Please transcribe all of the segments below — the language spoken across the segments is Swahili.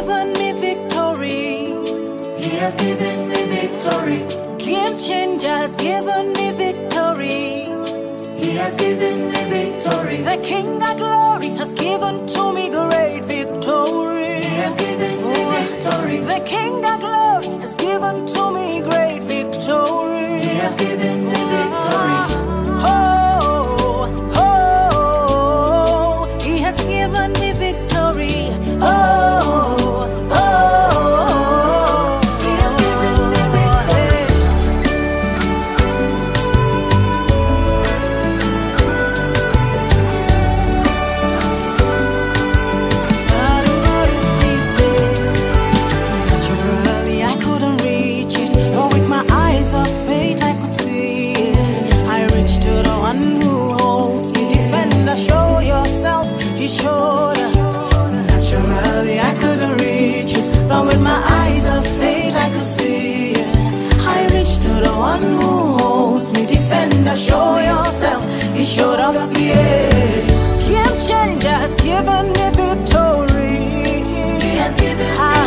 given me victory. He has given me victory. Game changer has given me victory. He has given me victory. The King of Glory has given to me great victory. He has given me victory. The King of Glory has given to me great victory. He has given me victory. Oh, oh, He has given me victory. Oh, oh, He has given me victory. Naturally, I couldn't reach it, but with my eyes of faith, I could see it. I reached to the one who holds me. Defender, show yourself. He showed up. Naturally, I couldn't reach it, but with my eyes of faith, I could see it. I reached to the one who holds me. Defender, show yourself. He showed up, yeah. Game changer has given me victory. He has given me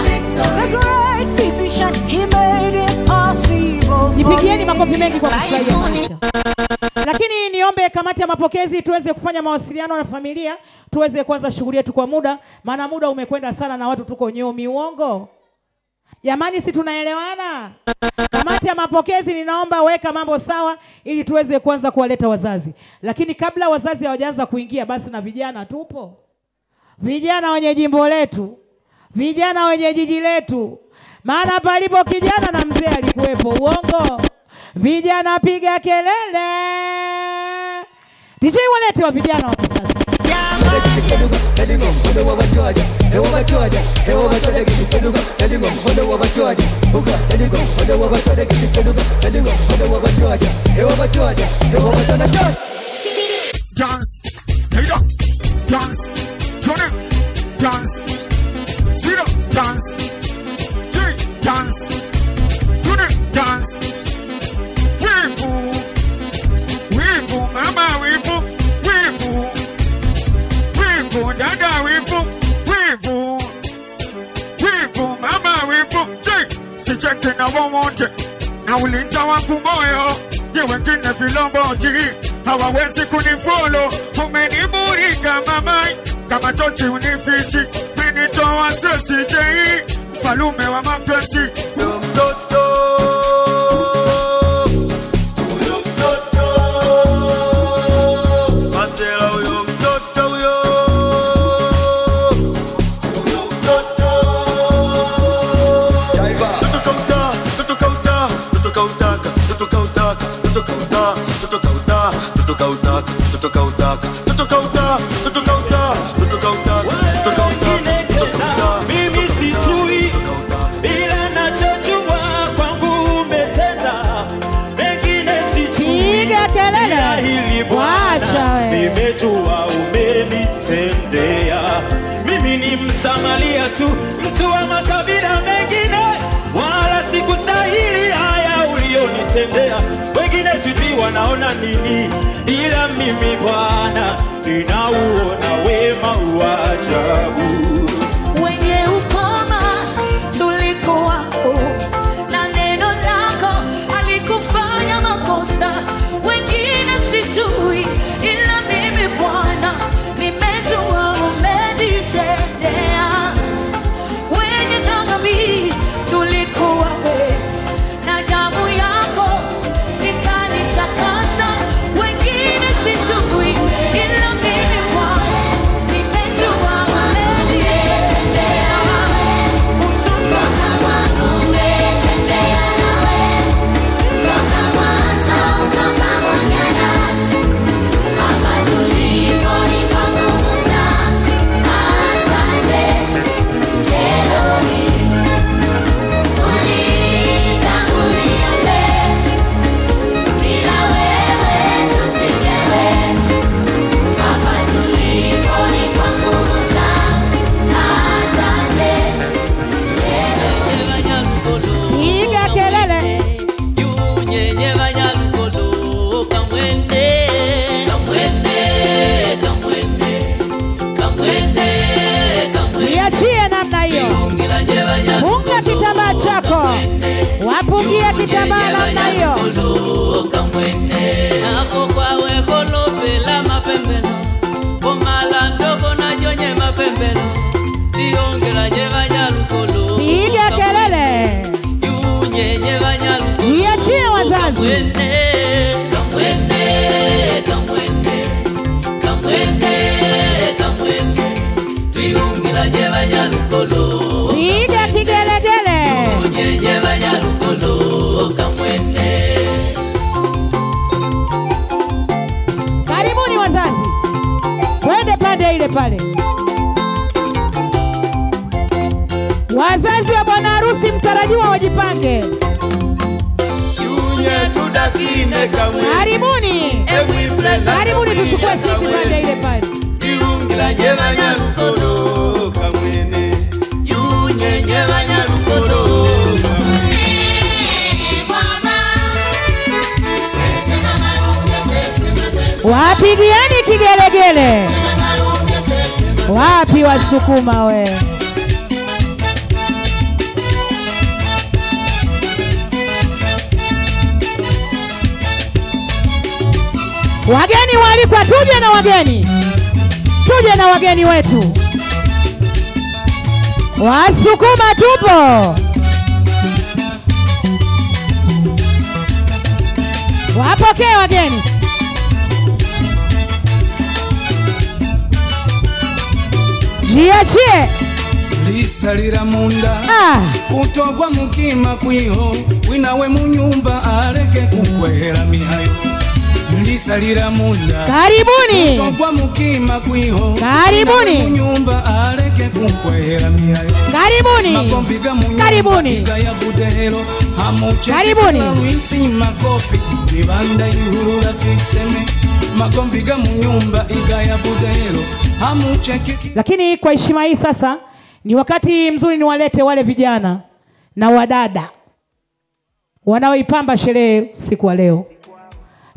victory. The great physician, he made it possible. Nipigieni makofi mengi kwa kufurahia maisha. Lakini niombe kamati ya mapokezi tuweze kufanya mawasiliano na familia, tuweze kuanza shughuli yetu kwa muda, maana muda umekwenda sana na watu tuko nyomi uongo. Jamani, si tunaelewana? Kamati ya mapokezi, ninaomba weka mambo sawa ili tuweze kuanza kuwaleta wazazi. Lakini kabla wazazi hawajaanza kuingia, basi na vijana tupo. Vijana wenye jimbo letu, vijana wenye jiji letu. Maana palipo kijana na mzee alikuwepo, uongo. Vijana piga kelele. DJ walete wa vijana wa kisasa. Dance, dance, dance, sit up, dance, dance, dance. Wivu, mama wivu, dada wivu, mama wivu. Sicheke na wawote, na ulinda wangu moyo. Ye wengine vilomboji, hawawezi kunifollow. Umenimurika mamai, kama tochi unifichi. Menitoa sesi jei, mfalume wa mapenzi. Nimejua umenitendea. Mimi ni msamaria tu, mtu wa makabila mengine, wala sikustahili haya ulionitendea. Wengine sijui wanaona nini, ila mimi Bwana ninauona wema wa ajabu. Wenye ukoma tulikuwako, na neno lako alikufanya makosa. Wengine sijui, ila mimi Bwana nimejua umenitendea. Wenye dhambi tulikuwa na damu yako ikanitakasa. Wengine sijui, ila mimi Bwana nimejua umenitendea. kitambaa namna hiyo. Ako kwawe kolopela mapembelo Komala ndogo na jonye mapembelo Diongela je banyalukolo Piga kelele. Yunyenye banyalukolo Jiachie wazazi. Diongela je banyalukolo Piga kigelegele. Yunyenye banyalukolo kamwene. Karibuni wazazi. Twende pande ile pale. Wazazi wa bwana harusi mtarajiwa wajipange. Yunye tudakine kamwene. Karibuni. Karibuni tuchukue sisi pande ile pale. Diungila je banyalukolo kamwene. Yunyenye banyalukolo. Wapigieni kigelegele. Wapi Wasukuma we? Wageni waalikwa, tuje na wageni. Tuje na wageni wetu. Wasukuma tupo. Wapokee wageni. Jiachie. Lisalira munda Kutogwa mukima kwiho Winawe munyumba aleke kukwera mihayo Lisalira munda Karibuni. Kutogwa mukima kwiho Karibuni. Winawe munyumba aleke kukwera mihayo Karibuni. Makombiga munyumba Karibuni. Igaya budehero Hamuche Karibuni. Wisi makofi Nibanda ihurura fiseme Makombiga munyumba Igaya budehero Hamuche kiki. Lakini kwa heshima hii sasa ni wakati mzuri niwalete wale vijana na wadada wanaoipamba sherehe siku wa leo.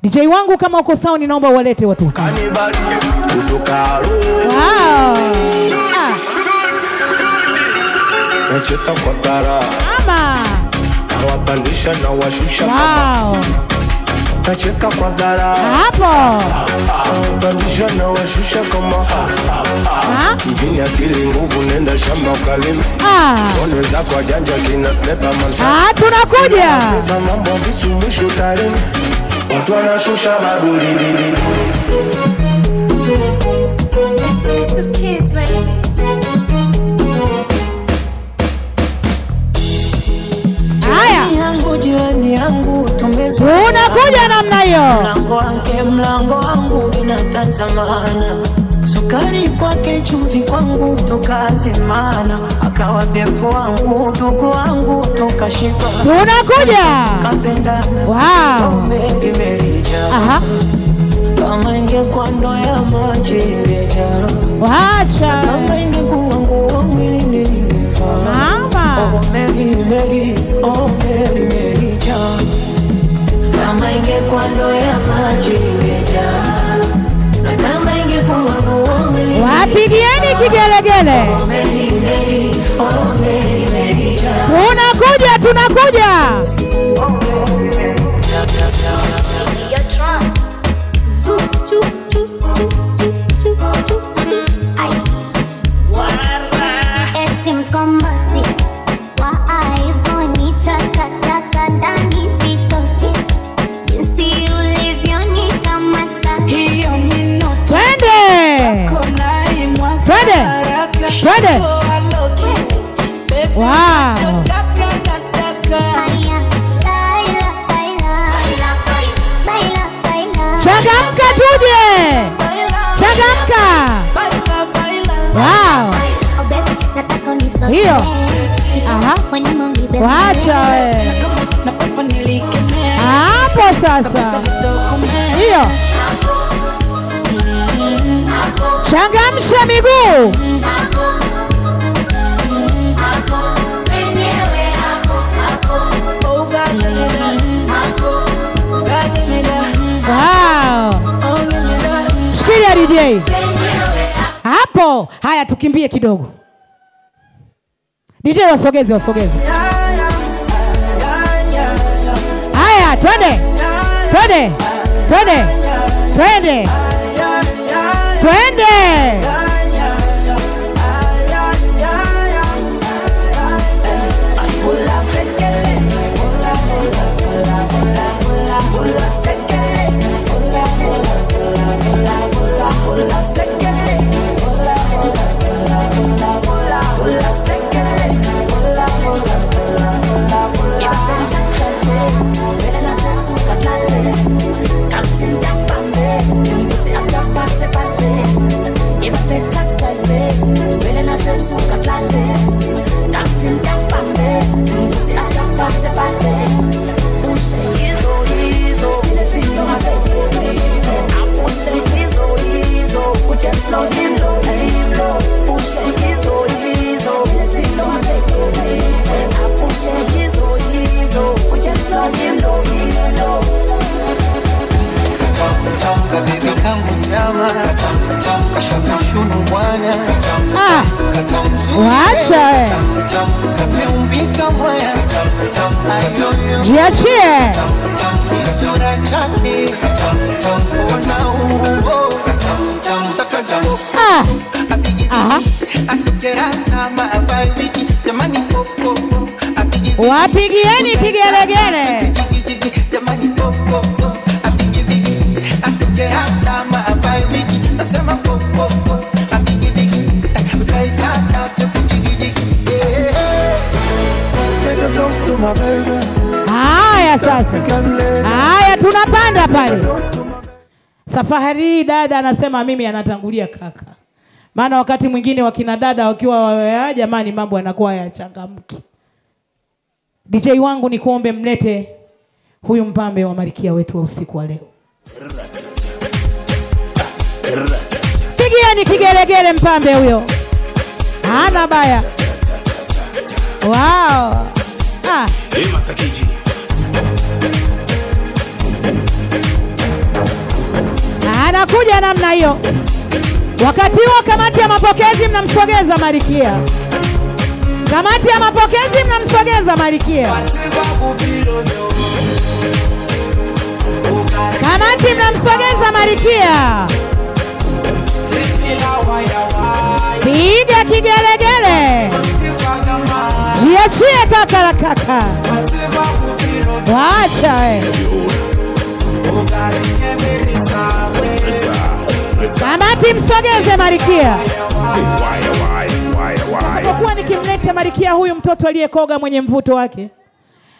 DJ wangu kama uko sawa, ninaomba uwalete watu. Wow. Nacheka kwa tara Mama. Nawapandisha na washusha. Wow. Nacheka kwa dhara Hapo. Nawapandisha na washusha kama mjini akili nguvu nenda shamba ukalima. Onweza kwa janja kina snepa mansha. Tunakuja. Pesa mambo visu mwisho tarini. Watu wanashusha maduri. Mr. Kids, baby. Haya. Jioni yangu tumezwa. Unakuja namna hiyo. Mlango wangu inatazamana. Sukari kwake chumvi kwangu tukazimana. Akawa befu wangu ndugu wangu tukashiba. Tunakuja. Kapendana. Wow. Imerija. Kama ingekuwa ndoo ya maji ingejaa. Wacha. Kama ingekuwa nguo mwili ningevaa. Mama. Meri, oh Meri jaa. Kama ingekuwa ndoo ya maji ingejaa. Na kama ingekuwa nguo mwili. Wapigieni kigelegele. Oh Meri jaa. Tunakuja. Twende. Wow. Changamka tuje. Changamka. Wow. Hiyo. Wacha we. Hapo sasa. Hiyo. Changamsha miguu. Wow. Shikilia DJ. Hapo. Haya tukimbie kidogo. DJ wasogeze. Twende. Twende. Twende. Twende. Twende. Wacha jiachie. Wapigieni kigelegele. Haya sasa. Haya tunapanda pale. Safari dada anasema mimi anatangulia kaka. Maana wakati mwingine wakina dada wakiwa jamani mambo yanakuwa yachangamki. DJ wangu ni kuombe mlete huyu mpambe wa Malkia wetu wa usiku wa leo. Pigieni kigelegele mpambe huyo. Hana baya. Wow. Anakuja namna hiyo. Wakati huo kamati ya mapokezi mnamsogeza Malkia. Kamati ya mapokezi mnamsogeza Malkia. Kamati mnamsogeza Malkia. Piga kigelegele. Jiachie kaka la kaka. Wacha kamati msogeze Malkia. Kwa kuwa nikimleta Malkia huyu mtoto aliyekoga mwenye mvuto wake,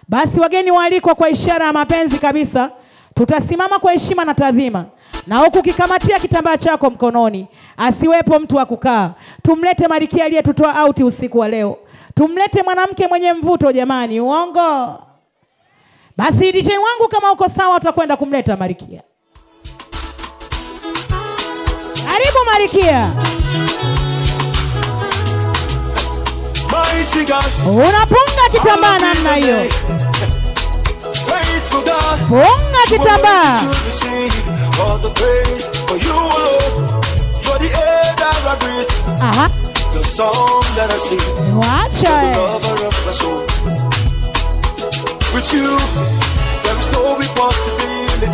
basi wageni waalikwa kwa ishara ya mapenzi kabisa, tutasimama kwa heshima na taadhima. Na huku kikamatia kitambaa chako mkononi, asiwepo mtu wa kukaa. Tumlete Malkia aliyetutoa out usiku wa leo. Tumlete mwanamke mwenye mvuto jamani, uongo. Basi DJ wangu kama uko sawa tutakwenda kumleta Malkia. Karibu Malkia. Unapunga kitambaa namna hiyo. Punga kitambaa. Aha. Wacha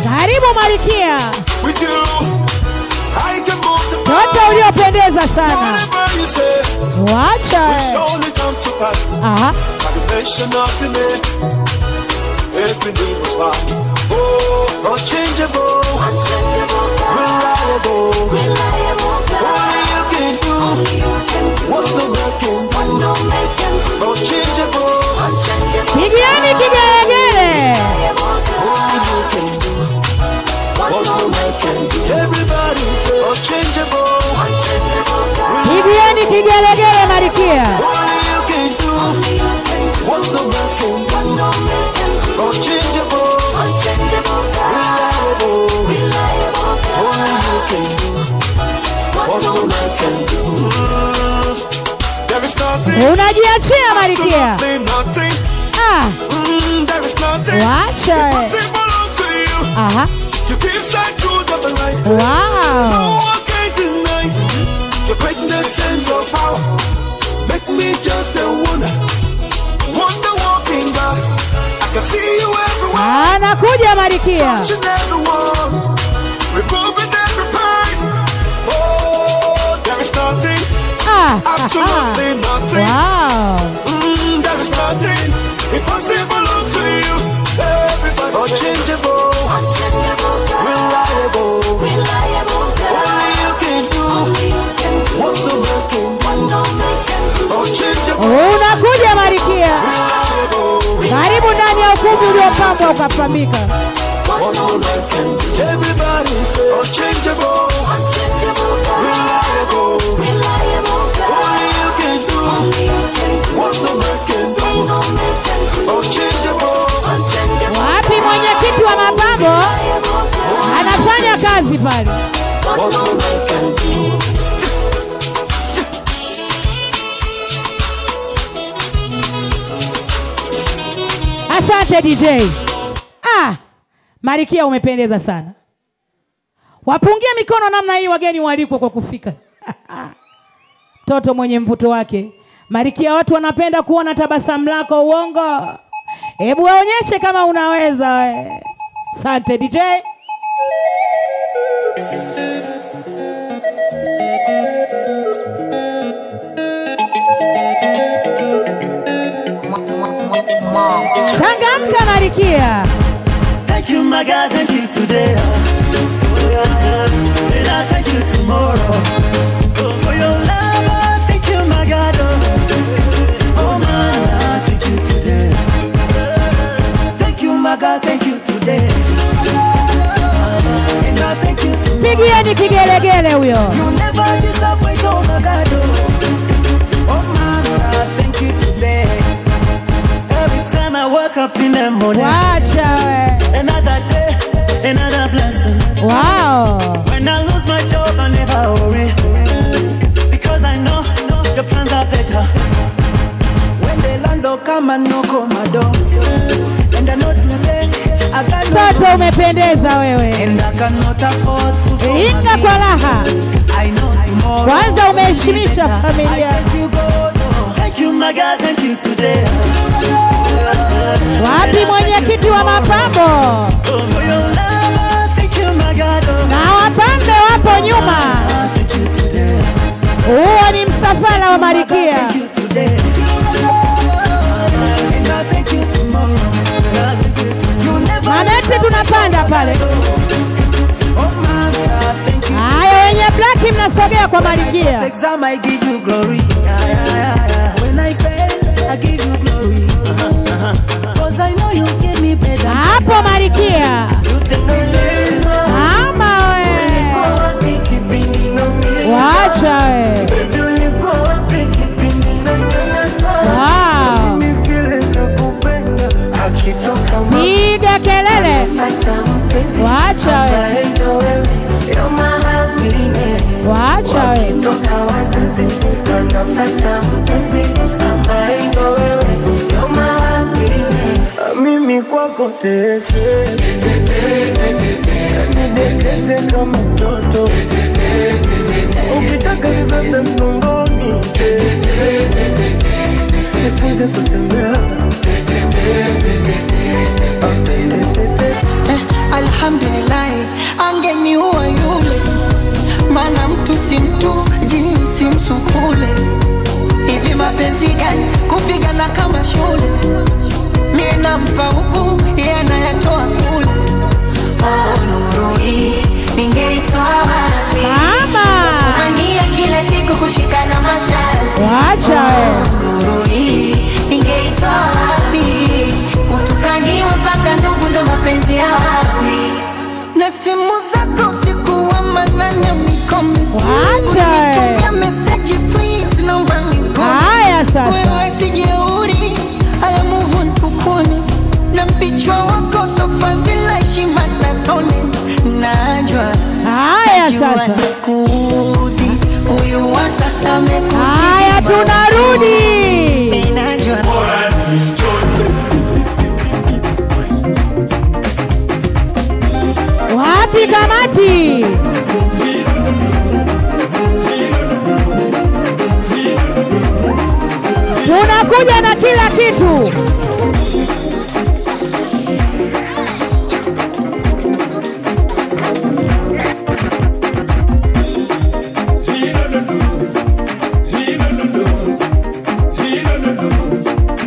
karibu Malkia. Toto uliopendeza sana. Wacha aha. Pigiani kigelegele. Pigiani kigelegele Malkia. Unajiachia Malkia. Wacha. Aha. Wow. Anakuja Marikia. Absolutely nothing. Wow. There is nothing impossible to you. Everybody unchangeable, reliable. Only you can do what no man can do. Unchangeable. Unakuja Marikia. Karibu ndani ya ukumbi uliopambwa ukapambika. Everybody say unchangeable, reliable. Only you can do what no man can do. Unchangeable. Wapi mwenyekiti wa mapambo? Anafanya kazi pale. What no man can do. Asante DJ. Marikia umependeza sana. Wapungie mikono namna hii wageni waliko kwa kufika. Mtoto mwenye mvuto wake. Marikia, watu wanapenda kuona tabasamu lako. Uongo? Hebu waonyeshe kama unaweza we. Asante DJ. Changamka Marikia. Thank you my God, thank you today. And I thank you tomorrow. For your love, thank you my God. Oh man, I thank you today. Thank you my God, thank you today. And I thank you tomorrow. Pigieni kigelegele huyo. You never disappoint, oh my God. Oh man, I thank you today. Every time I wake up in the morning. Wacha we. Another day, another blessing. Wow. When I lose my job, I never worry, because I know your plans are better. When the land don't come and knock on my door, and I know today I got Toto umependeza wewe. and I cannot afford to go. Inga kwa raha. I know tomorrow. Kwanza umeheshimisha I familia. thank you God, thank you my God, thank you today. Wapi mwenyekiti wa mapambo? For your love, thank you my God. Na wapambe wapo nyuma. Thank you today. Huo ni msafara wa Marikia. Thank you today. And I thank you tomorrow. You never Mameti tunapanda pale. oh man, I thank you. Haya wenye black mnasogea kwa Marikia. Exam I give you glory. When I fail, I give you glory. Cause I know you give me better. Hapo Marikia. You take the laser. Ama we. Wacha we. Wow. Piga kelele. Wacha we. Wacha we. Mimi kwako tete, nidekeze kama mtoto, ukitaka nibebe mgongoni, nifunze kutembea. Alhamdulillah, angeniua yule, maana mtu si mtu, jini si msukule. Hivi mapenzi gani kupigana kama shule? Mie nampa huku, yeye anayatoa kule. Oh, nuru hii ningeitoa wapi? Mama. Mania kila siku kushikana masharti. Wacha we. Nuru hii ningeitoa wapi? Kutukangiwa mpaka ndugu ndo mapenzi ya wapi? Na simu zako usiku wa manane mikome. Wacha we. Unitumia message please naomba nikome. Haya sasa. Wewe sijeuri, haya move on kukone. Na mpichwa wako sofa vila heshima tatone. Najua. Haya sasa. Nakudi, huyu wa sasa amekuzidi. Haya tunarudi. Najua. Wapi kamati? Tunakuja na kila kitu.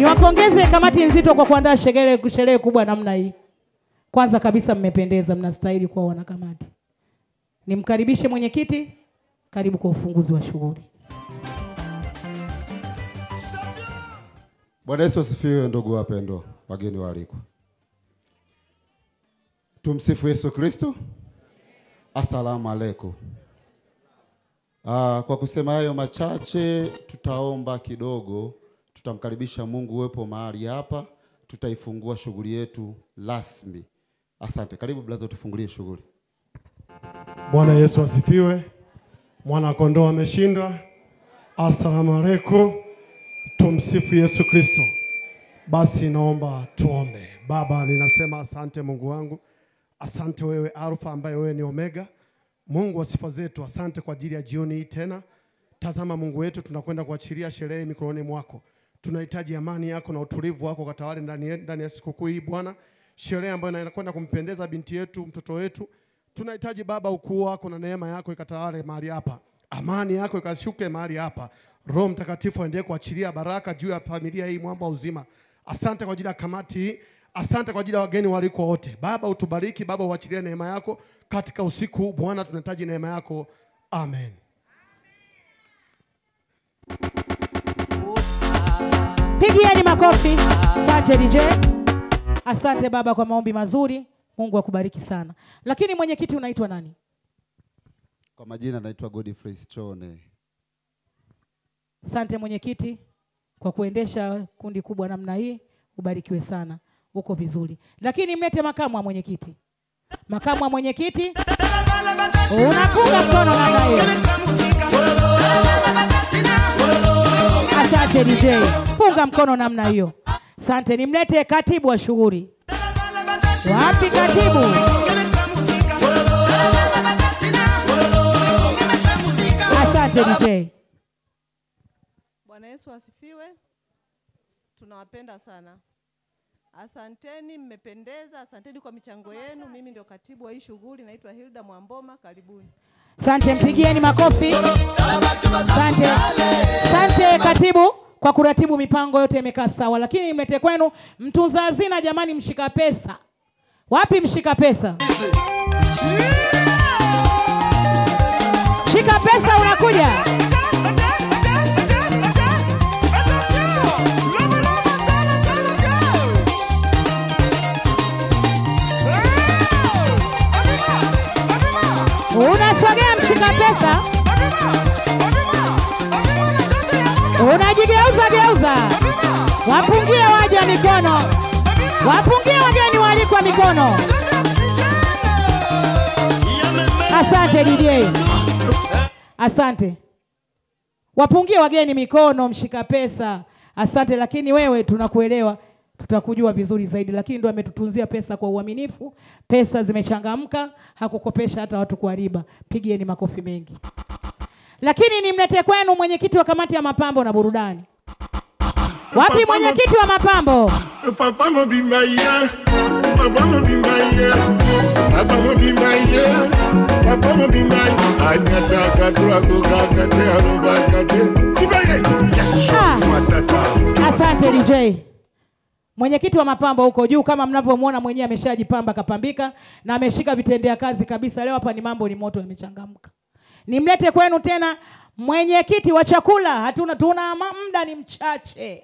Niwapongeze kamati nzito kwa kuandaa sherehe kubwa namna hii. Kwanza kabisa mmependeza, mnastahili kuwa wanakamati. Nimkaribishe mwenyekiti, karibu kwa ufunguzi wa shughuli. Bwana Yesu asifiwe ndugu wapendwa, wageni waalikwa. Tumsifu Yesu Kristo. Asalamu alaykum. Kwa kusema hayo machache, tutaomba kidogo, tutamkaribisha Mungu uwepo mahali hapa, tutaifungua shughuli yetu rasmi. Asante. Karibu blaza tufungulie shughuli. Bwana Yesu asifiwe. Mwana kondoo ameshinda. Asalamu alaykum. Tumsifu Yesu Kristo. Basi naomba tuombe. Baba, ninasema asante Mungu wangu. Asante wewe Alfa ambaye wewe ni Omega. Mungu wa sifa zetu, asante kwa ajili ya jioni hii tena. Tazama Mungu wetu, tunakwenda kuachilia sherehe mikononi mwako. Tunahitaji amani yako na utulivu wako katawale ndani ya sikukuu hii Bwana. Sherehe ambayo inakwenda kumpendeza binti yetu, mtoto wetu. Tunahitaji Baba ukuu wako na neema yako ikatawale mahali hapa. Amani yako ikashuke mahali hapa. Roho Mtakatifu aendelee kuachilia baraka juu ya familia hii mwamba uzima. Asante kwa ajili ya kamati hii. Asante kwa ajili ya wageni waliko wote. Baba utubariki, Baba uachilie neema yako katika usiku huu Bwana, tunahitaji neema yako. Amen. Pigieni makofi. Asante DJ. Asante Baba kwa maombi mazuri. Mungu akubariki sana. Lakini mwenyekiti unaitwa nani? Kwa majina naitwa Godfrey Chone. Asante mwenyekiti kwa kuendesha kundi kubwa namna hii. Ubarikiwe sana. Uko vizuri. Lakini mlete makamu wa mwenyekiti. Makamu wa mwenyekiti. Unapunga mkono namna hiyo. Asante DJ. Punga mkono namna hiyo. Asante. Nimlete katibu wa shughuli. Wapi katibu? Asante DJ. Bwana Yesu asifiwe. Tunawapenda sana. Asanteni, mmependeza. Asanteni kwa michango yenu. Mimi ndio katibu wa hii shughuli, naitwa Hilda Mwamboma. Karibuni. Asante, mpigieni makofi. Asante. Asante katibu kwa kuratibu mipango yote imekaa sawa. Lakini nimlete kwenu mtunza hazina jamani, mshika pesa. Wapi mshika pesa? Shika pesa unakuja. Unasogea mshika pesa. Unajigeuza geuza. Wapungie waje mikono. Wapungie wageni walikwa mikono. Asante DJ. Asante. Wapungie wageni mikono mshika pesa. Asante, lakini wewe tunakuelewa. Tutakujua vizuri zaidi, lakini ndio ametutunzia pesa kwa uaminifu. Pesa zimechangamka, hakukopesha hata watu kwa riba. Pigieni makofi mengi. Lakini nimlete kwenu mwenyekiti wa kamati ya mapambo na burudani. Wapi mwenyekiti wa mapambo? Papa mo bimbaye, papa mo bimbaye, papa mo bimbaye, papa mo bimbaye. Anyata kadra kuka kate aroba kate. Sibaye. Asante DJ. Mwenyekiti wa mapambo huko juu, kama mnavyomuona mwenyewe ameshajipamba kapambika na ameshika vitendea kazi kabisa. Leo hapa ni mambo ni moto, yamechangamka. Nimlete kwenu tena mwenyekiti wa chakula. Tuna muda ni mchache.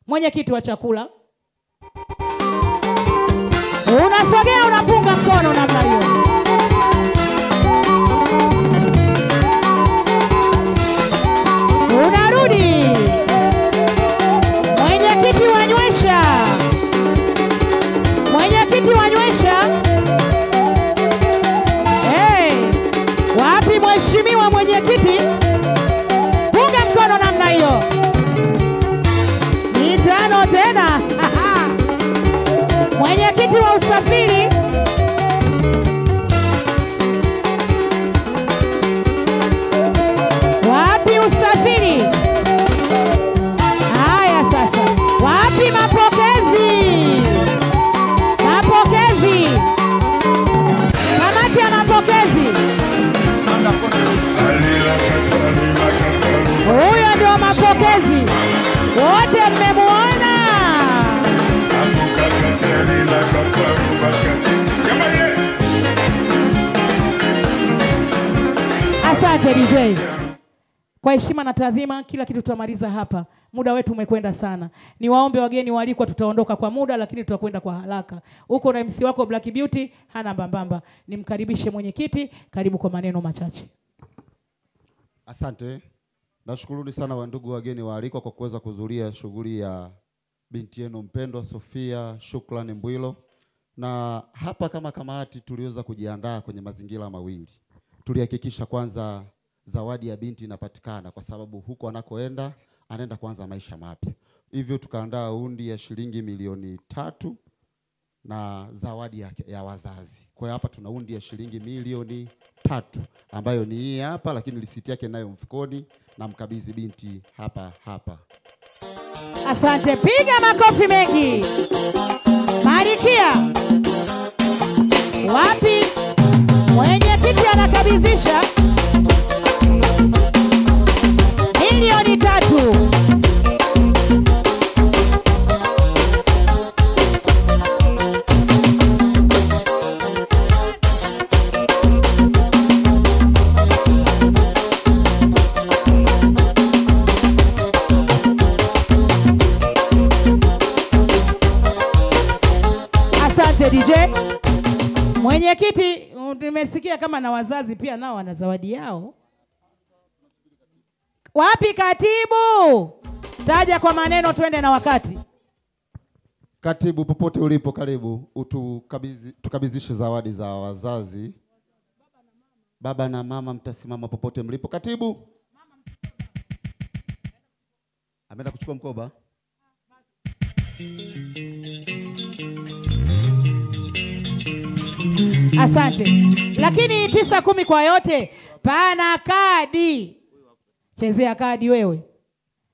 Mwenyekiti wa chakula. Unasogea unapunga mkono namna hiyo. Unarudi. Mwenyekiti wanywesha. Mwenyekiti wanywesha. Wapi mheshimiwa mwenyekiti? Punga mkono namna hiyo. Ni tano tena. Mwenyekiti wa usafiri. Asante DJ. Kwa heshima na taadhima, kila kitu tutamaliza hapa. Muda wetu umekwenda sana. Niwaombe wageni waalikwa, tutaondoka kwa muda lakini tutakwenda kwa haraka. Uko na MC wako Black Beauty, hana mbambamba. Nimkaribishe mwenyekiti, karibu kwa maneno machache. Asante. Nashukuruni sana wandugu wageni waalikwa kwa kuweza kuhudhuria shughuli ya binti yenu mpendwa Sofia Shukrani Mbwilo. Na hapa kama kamati tuliweza kujiandaa kwenye mazingira mawili. Tulihakikisha kwanza zawadi ya binti inapatikana kwa sababu huko anakoenda anaenda kuanza maisha mapya. Hivyo tukaandaa hundi ya shilingi milioni 3 na zawadi ya wazazi. Kwa hiyo hapa tuna hundi ya shilingi milioni 3 ambayo ni hii hapa, lakini risiti yake nayo mfukoni, na mkabidhi binti hapa. Asante, piga makofi mengi. Marikia. Wapi? Mwenyekiti anakabidhisha milioni 3. Asante DJ. Mwenyekiti, nimesikia kama na wazazi pia nao wana zawadi yao. Wapi katibu? Taja kwa maneno twende na wakati. Katibu, popote ulipo karibu, tukabidhishe zawadi za wazazi. Baba na mama mtasimama popote mlipo. Katibu. Ameenda kuchukua mkoba. Asante. Lakini 9-10 kwa yote, pana kadi. Chezea kadi wewe.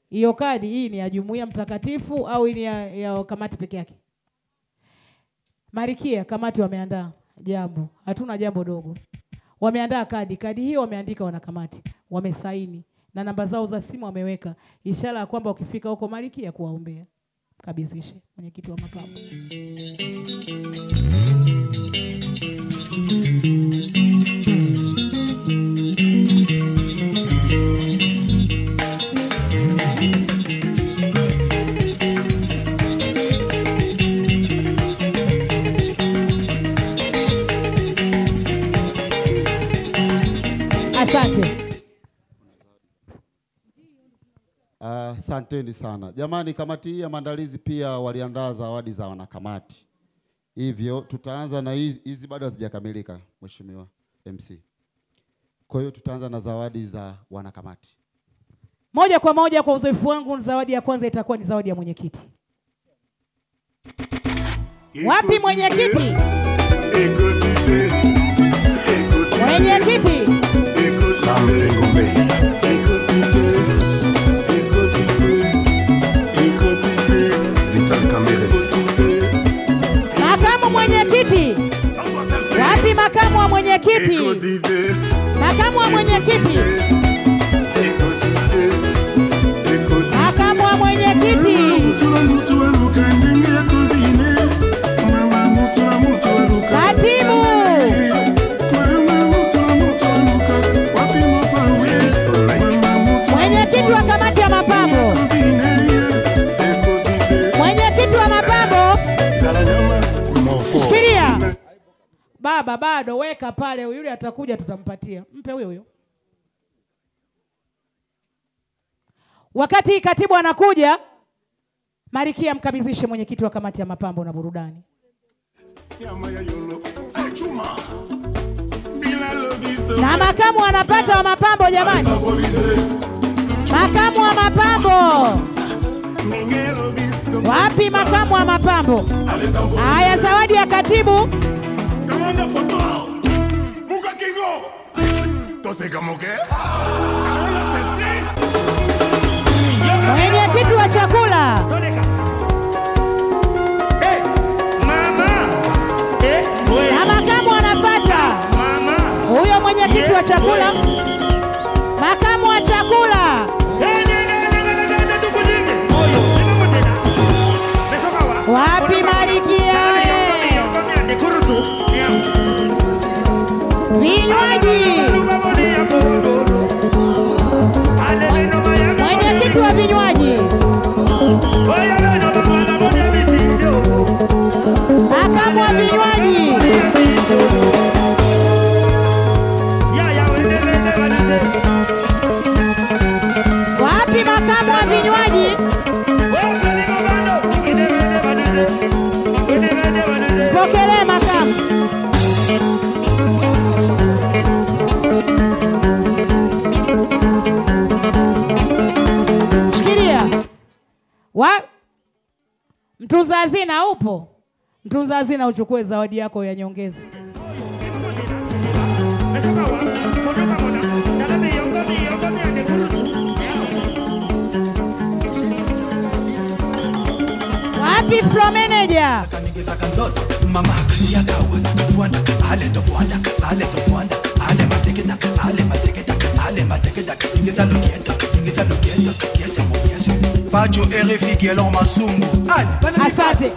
Hiyo kadi hii ni ya jumuiya mtakatifu au hii ni ya kamati peke yake? Marikia, kamati wameandaa jambo. Hatuna jambo dogo. Wameandaa kadi. Kadi hiyo wameandika wanakamati. Wamesaini na namba zao za simu wameweka. Ishara ya kwamba ukifika huko Marikia kuwaombea. Kabizishe mwenyekiti wa makamu. Asante. Asanteni sana. Jamani, kamati hii ya maandalizi pia waliandaa zawadi za wanakamati. Hivyo tutaanza na hizi bado hazijakamilika Mheshimiwa MC. Kwa hiyo tutaanza na zawadi za wanakamati. Moja kwa moja kwa uzoefu wangu, zawadi ya kwanza itakuwa ni zawadi ya mwenyekiti. Wapi mwenyekiti? Mwenyekiti. Makamu mwenyekiti. Wapi makamu wa mwenyekiti? Makamu wa mwenyekiti. Makamu wa mwenyekiti. Katibu. Mwenyekiti wa kamati ya mapambo. Mwenyekiti wa mapambo. Shikilia. Baba bado weka pale, yule atakuja tutampatia. Mpe huyo. Wakati katibu anakuja, Marikia mkabidhishe mwenyekiti wa kamati ya mapambo na burudani. Na makamu anapata wa mapambo jamani. Makamu wa mapambo. Wapi makamu wa mapambo? Haya, zawadi ya katibu. Mwenyekiti wa chakula. Na makamu anapata. Huyo mwenyekiti wa chakula. Makamu wa chakula. Wapi Marikia? Vinywaji. Mtunza hazina upo? Mtunza hazina uchukue zawadi yako ya nyongeza. Wapi floor manager? Mama kaniaga wanda ale to wanda ale mateketa ingeza loketo kiasi Pacho RFI Gelon Masungu. Asante.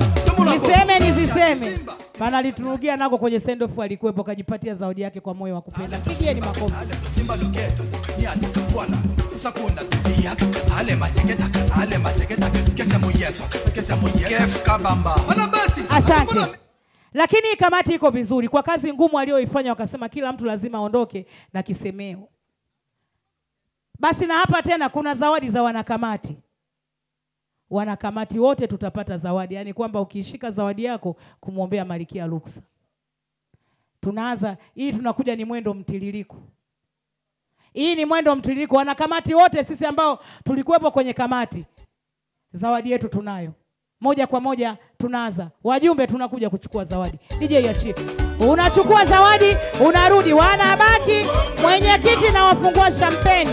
Niseme. Bana litunugia nako kwenye send off alikuwepo kajipatia zawadi yake kwa moyo wa kupenda. Pigieni makofi. Simba loketo ni atakwala. Sakunda ale mateketa kesa moyeso. Kef kabamba. Wana basi. Asante. Lakini kamati iko vizuri kwa kazi ngumu aliyoifanya, wakasema kila mtu lazima aondoke na kisemeo. Basi na hapa tena kuna zawadi za wanakamati. Wanakamati wote tutapata zawadi, yani kwamba ukiishika zawadi yako kumwombea Malkia Luksa. Tunaanza hii, tunakuja ni mwendo mtiririko. Hii ni mwendo mtiririko. Wanakamati wote sisi ambao tulikuwepo kwenye kamati, zawadi yetu tunayo. Moja kwa moja tunaanza. Wajumbe tunakuja kuchukua zawadi. DJ ya chief. Unachukua zawadi, unarudi. Wanabaki mwenyekiti na wafungua champagne.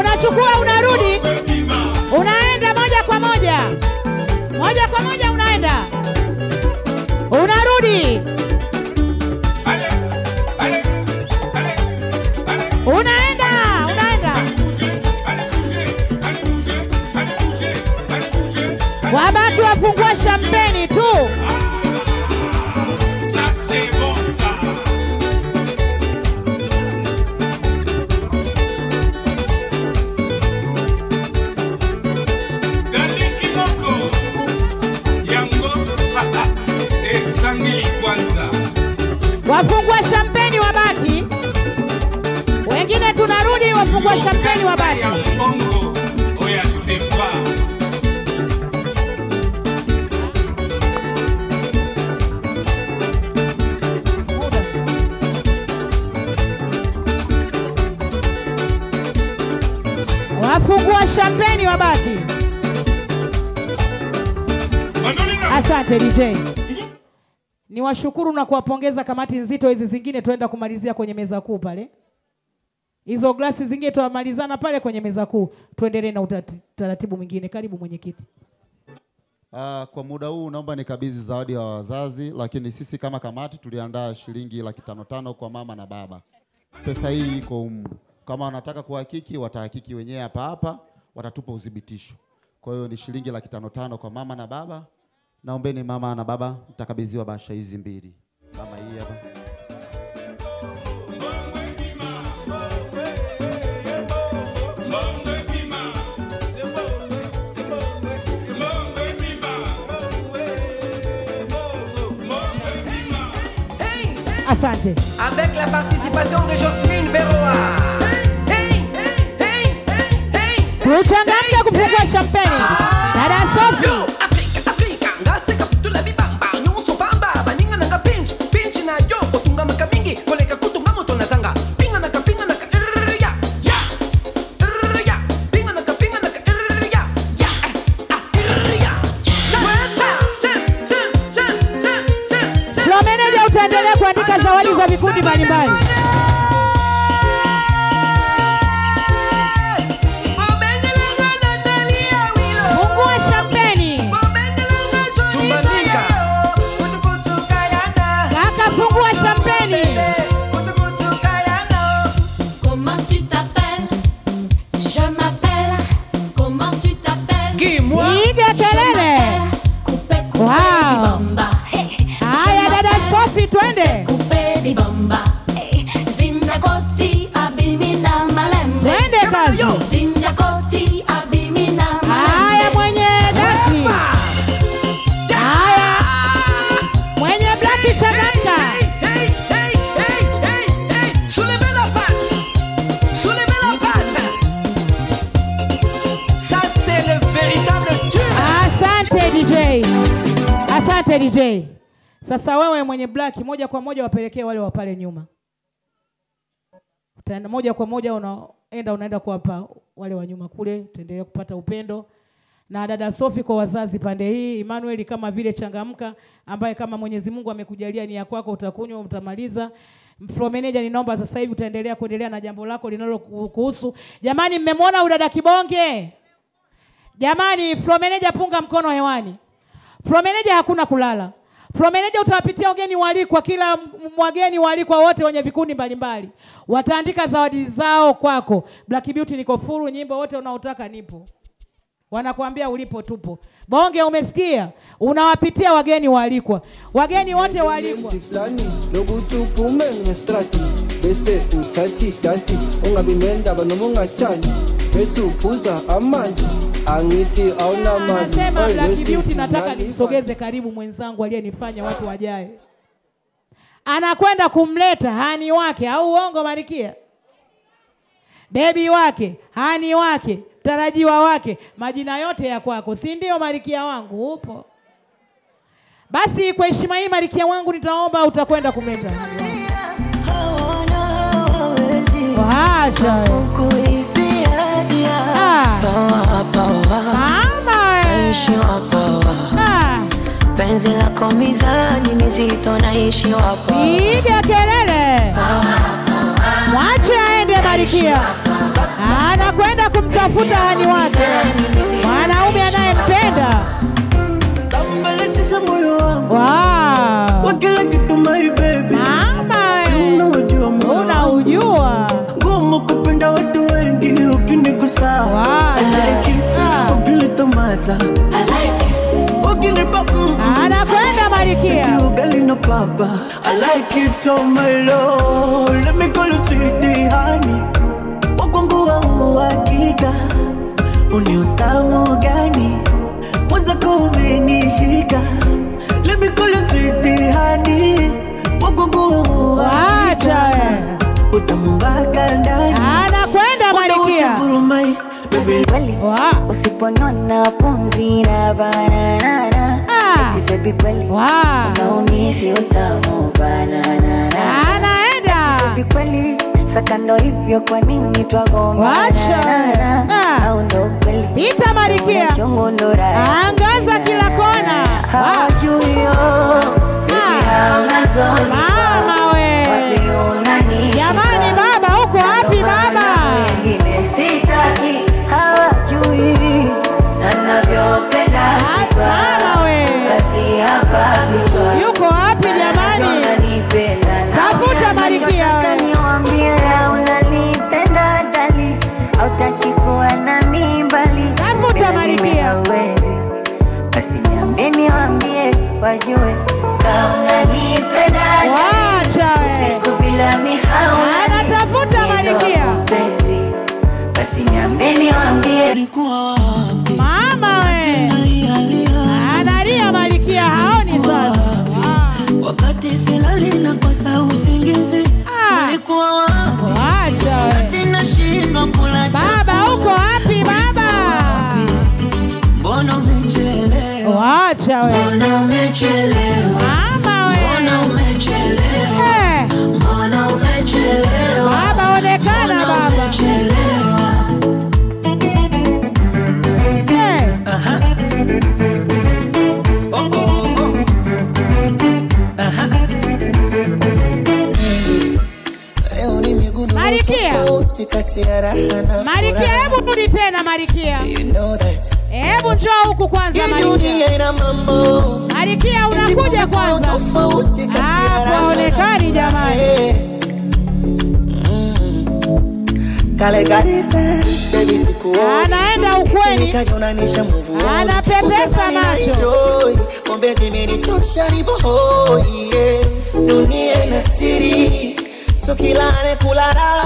Unachukua, unarudi. Unaenda moja kwa moja. Moja kwa moja unaenda. Unarudi. Unaenda. Wabaki wafungua champagne tu. Wafungua champagne wabaki. Wengine tunarudi, wafungua champagne wabaki. Oya sifa. Wafungua champagne wabaki. Asante DJ. Ni washukuru na kuwapongeza kamati nzito hizi, zingine tuenda kumalizia kwenye meza kuu pale. Hizo glasi zingine tuamalizana pale kwenye meza kuu. Tuendelee na utaratibu mwingine. Karibu mwenyekiti. Kwa muda huu naomba nikabidhi zawadi ya wazazi, lakini sisi kama kamati tuliandaa shilingi 500 kwa mama na baba. Pesa hii iko humu. Kama wanataka kuhakiki watahakiki wenyewe hapa, watatupa udhibitisho. Kwa hiyo ni shilingi 500 kwa mama na baba. Naombeni mama na baba mtakabidhiwa bahasha hizi mbili. Mama hii hapa. Asante. Avec la participation de Josmine Beroa. Tuchangamke kufungua champagne. Dada Sophie. Utaendelea kuandika zawadi za vikundi mbalimbali. Fungua champagne. Kaka fungua champagne. Comment tu t'appelles? Je m'appelle. Comment tu t'appelles? Qui moi? Piga kelele. Wow. Haya dada Sophie twende. Kupeli bomba. Zinja koti abimina malembe. Twende kazi. Zinja koti abimina malembe. Haya mwenye daki. Haya. Mwenye blaki changamka. Soulevez la patte. Soulevez la patte. Ça c'est le véritable tube. Asante DJ. Asante DJ. Sasa wewe mwenye black moja kwa moja wapelekee wale wa pale nyuma. Utaenda moja kwa moja unaenda kuwapa wale wa nyuma kule, tuendelee kupata upendo. Na dada Sophie kwa wazazi pande hii, Emmanuel kama vile changamka, ambaye kama Mwenyezi Mungu amekujalia ni ya kwako utakunywa utamaliza. Floor manager ninaomba sasa hivi kuendelea na jambo lako linalokuhusu. Jamani mmemwona udada Kibonge? Jamani floor manager punga mkono hewani. Floor manager hakuna kulala. Floor manager utawapitia wageni walikwa, kila wageni walikwa wote wenye vikundi mbalimbali. Wataandika zawadi zao kwako. Black Beauty niko furu, nyimbo wote unaotaka nipo. Wanakuambia ulipo tupo. Bonge umesikia? Unawapitia wageni walikwa. Wageni wote walikwa. Lokutupume ngestrati bese uthathi dusty ungabimenda banomunga chani bese uphuza amanzi angithi awuna mali. Nasema Black Beauty nataka nisogeze karibu mwenzangu aliyenifanya watu wajae. Anakwenda kumleta hani wake au uongo Marikia? Baby wake, hani wake, tarajiwa wake, majina yote ya kwako. Si ndio Marikia wangu upo? Basi kwa heshima hii Marikia wangu nitaomba utakwenda kumleta. Wacha. Penzi lako mizani mizito naishi wapo. Piga kelele. Mwache aende Marikia. Anakwenda kumtafuta hani wake. Mwanaume anayempenda. Wow. Wakila kitu my baby. Mama unaujua. Ngumu kupenda watu wengi ukinigusa. I like it. Ukileta masa. I like it. Ukinipa anakwenda Marikia. Ugali no papa. I like it oh my lord. Let me call you sweetie honey. Wakongu wa uhakika. Uniutamu gani? Waza kumenishika. Let me call you sweetie honey. Wakongu wacha utambaga ndani. Anakwenda Marikia. Wow. Usiponona pumzi na banana. Eti baby kweli. Unaumisi utamu banana. Anaenda. Eti baby kweli. Sakando hivyo kwa nini twagombana? Au ndo kweli. Pita Marikia. Angaza kila kona. Hawajui mama we. Jamani baba uko wapi baba? Wengine sitaki. Hawajui nanavyopenda sifa. Mama we. Basi hapa bitwa. Yuko wapi jamani? Tafuta Marikia. Niambie unanipenda dali. Hautaki kuwa na mbali. Tafuta Marikia. Basi niambie wajue kama unanipenda. Wacha usiku bila mihao. Anatafuta Marikia. Basi niambie ulikuwa wapi? Mama we. Analia Marikia haoni sasa. Wakati silali na kosa usingizi. Ulikuwa wapi? Wacha wakati nashindwa kula baba uko wapi baba? Mbona umechelewa? Wacha we. Mbona umechelewa? Mama we. Mbona umechelewa? Mbona umechelewa? Baba onekana baba. Umechelewa. Aha. Oh oh oh. Aha. Marikia. Marikia hebu rudi tena Marikia. Hebu njoo huku kwanza Marikia. Marikia unakuja kwanza. Hapa onekani jamani. Anaenda ukweni. Anapepesa macho. Pombe zimenichosha ribo dunia ina siri. So kila anakulala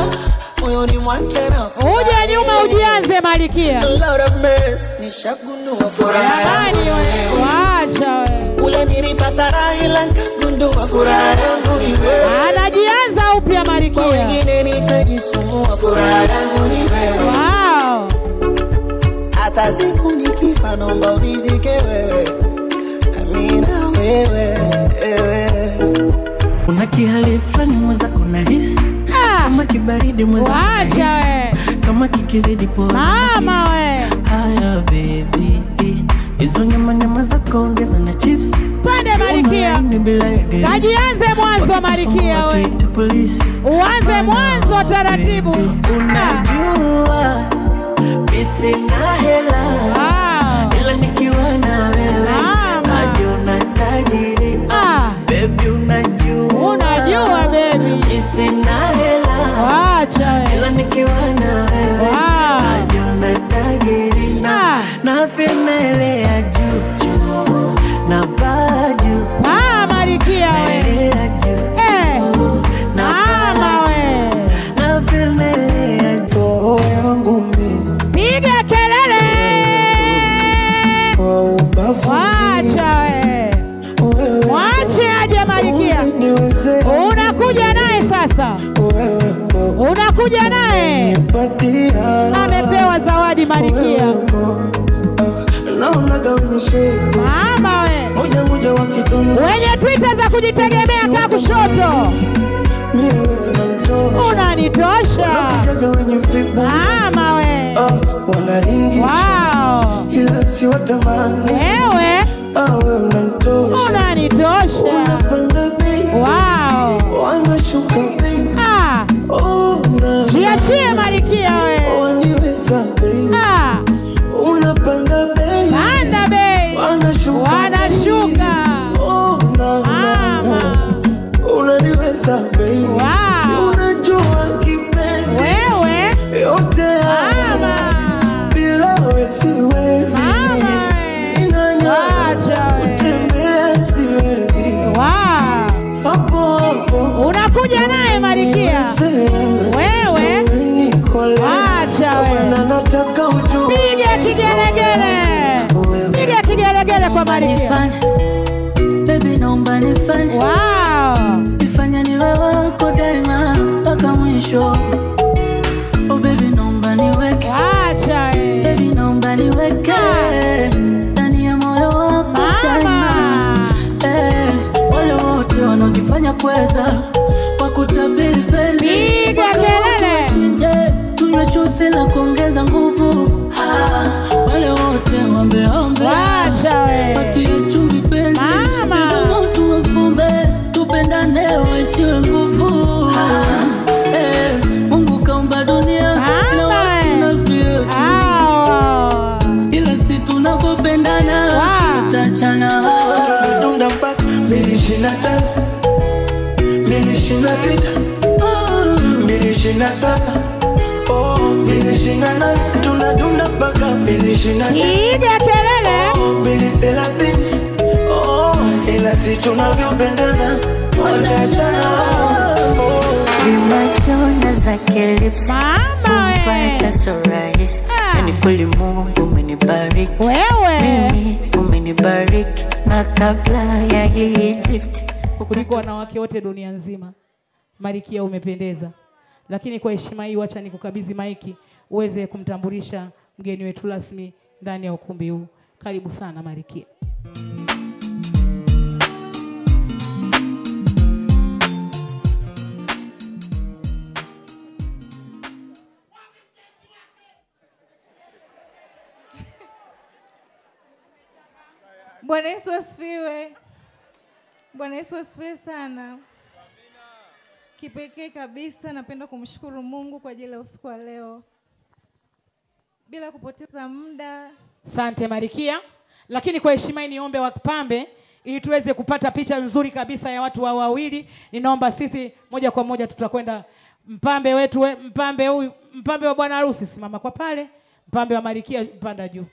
moyoni mwake na uje nyuma ujianze Marikia. Lord of mercy nishagundua furaha. Jamani wewe wacha wewe. Ule nilipata raha ila nikagundua furaha yangu ni wewe. Anajianza upya Marikia. Kwa wengine nitajisumbua furaha yangu ni wewe. Wow. Hata siku nikifa naomba unizike wewe. Amina wewe. Kuna kihali fulani mweza kuna hisi kama kibaridi mweza kuna hisi kama kikizidi poza mama we. Haya baby, hizo nyama zako ongeza na chips. Twende Marikia, kajianze mwanzo Marikia we. Uanze mwanzo taratibu. Unajua mimi sina hela ila nikiwa na wewe najiona tajiri. Baby unajua baby mimi sina hela ila nikiwa na wewe najiona tajiri. Na femele ya juu na baju Marikia we. Mama we. Na femele ya juu yangu mimi. Piga kelele. Wacha we. Wache aje Marikia. Unakuja naye sasa. Unakuja naye. Amepewa zawadi Marikia. Mama we. Wenye Twitter za kujitegemea kaa kushoto. Unanitosha. Mama we. Wow. Wewe unanitosha. Wow. Jiachie Marikia we. Panda bei. Wanashuka. Mama. Unaniweza baby. Wow. Unajua kipenzi. Wewe. Yote haya. Bila wewe siwezi. Sina nyama. Utembea siwezi. Wow. Hapo hapo. Unakuja naye Marikia. Wewe. Acha wewe. Nataka ujue. Piga kigelegele. Piga kigelegele kwa Marikia. Baby naomba nifanye. Wow. Nifanye niwe wako daima mpaka mwisho. Oh baby naomba niweke. Acha baby naomba niweke ndani ya moyo wako daima. Wale wote wanaojifanya kweza wakutabiri penzi. Piga kelele. Chinje tunywe chuzi la kuongeza nguvu. Wale wote ombe. Acha we. Watie chumvi penzi. Bila mtu wafumbe tupendane waishiwe nguvu. Mungu kaumba dunia ila watu nafia. Ila si tunapopendana tutachana. Tunadunda mpaka 2025 2026 2027 2028 tunadunda mpaka 2029. Piga kelele. 2030 ila si tunavyopendana tutachana. Vimachona zake lips. Mama we. Kumpata so rahisi. Yani kweli Mungu umenibariki. Wewe. Mimi umenibariki. Na kabla ya hii gift kuliko wanawake wote dunia nzima. Marikia umependeza. Lakini kwa heshima hii wacha nikukabidhi maiki uweze kumtambulisha mgeni wetu rasmi ndani ya ukumbi huu. Karibu sana Marikia. Bwana Yesu asifiwe. Bwana Yesu asifiwe sana. Kipekee kabisa napenda kumshukuru Mungu kwa ajili ya usiku wa leo. Bila kupoteza muda. Asante Marikia. Lakini kwa heshima hii niombe wapambe ili tuweze kupata picha nzuri kabisa ya watu wa wawili. Ninaomba sisi moja kwa moja tutakwenda mpambe wetu, mpambe huyu, mpambe wa bwana harusi simama kwa pale, mpambe wa Marikia panda juu.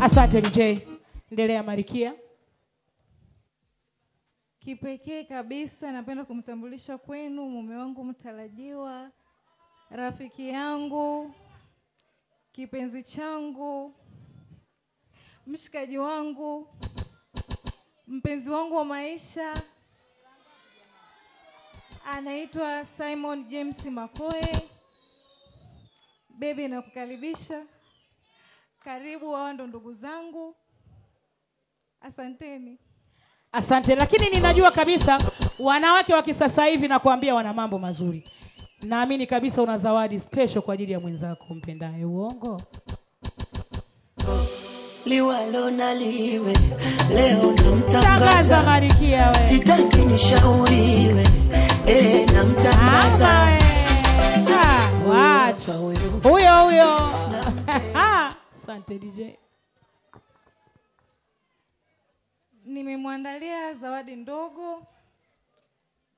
Asante DJ. Endelea Marikia. Kipekee kabisa napenda kumtambulisha kwenu mume wangu mtarajiwa, rafiki yangu, kipenzi changu, mshikaji wangu, mpenzi wangu wa maisha. Anaitwa Simon James Makoe. Baby nakukaribisha. Karibu, wao ndo ndugu zangu. Asanteni. Asante, lakini ninajua kabisa wanawake wa kisasa hivi nakwambia wana mambo mazuri. Naamini kabisa una zawadi special kwa ajili ya mwenzako mpendaye. Uongo? Liwalo na liwe leo namtangaza Marikia we. Sitaki nishauriwe namtangaza wacha huyo asante DJ. Nimemwandalia zawadi ndogo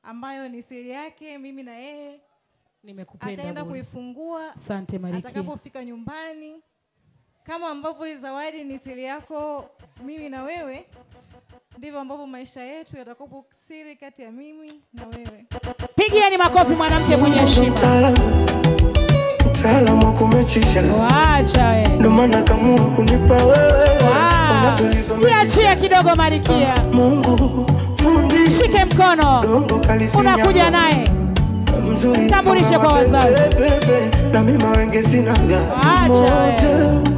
ambayo ni siri yake mimi na yeye. Nimekupenda. Ataenda kuifungua. Asante Marikia. Atakapofika nyumbani, kama ambavyo hii zawadi ni siri yako mimi na wewe, ndivyo ambavyo maisha yetu yatakuwa siri kati ya mimi na wewe. Pigieni makofi mwanamke mwenye heshima. Mtaalamu wa kumechisha. Wacha wewe. Ndio maana kama kunipa wewe. Achia kidogo Marikia. Mungu fundi. Shike mkono. Unakuja naye. Tambulishe kwa wazazi. Na mimi wenge sinanga. Acha.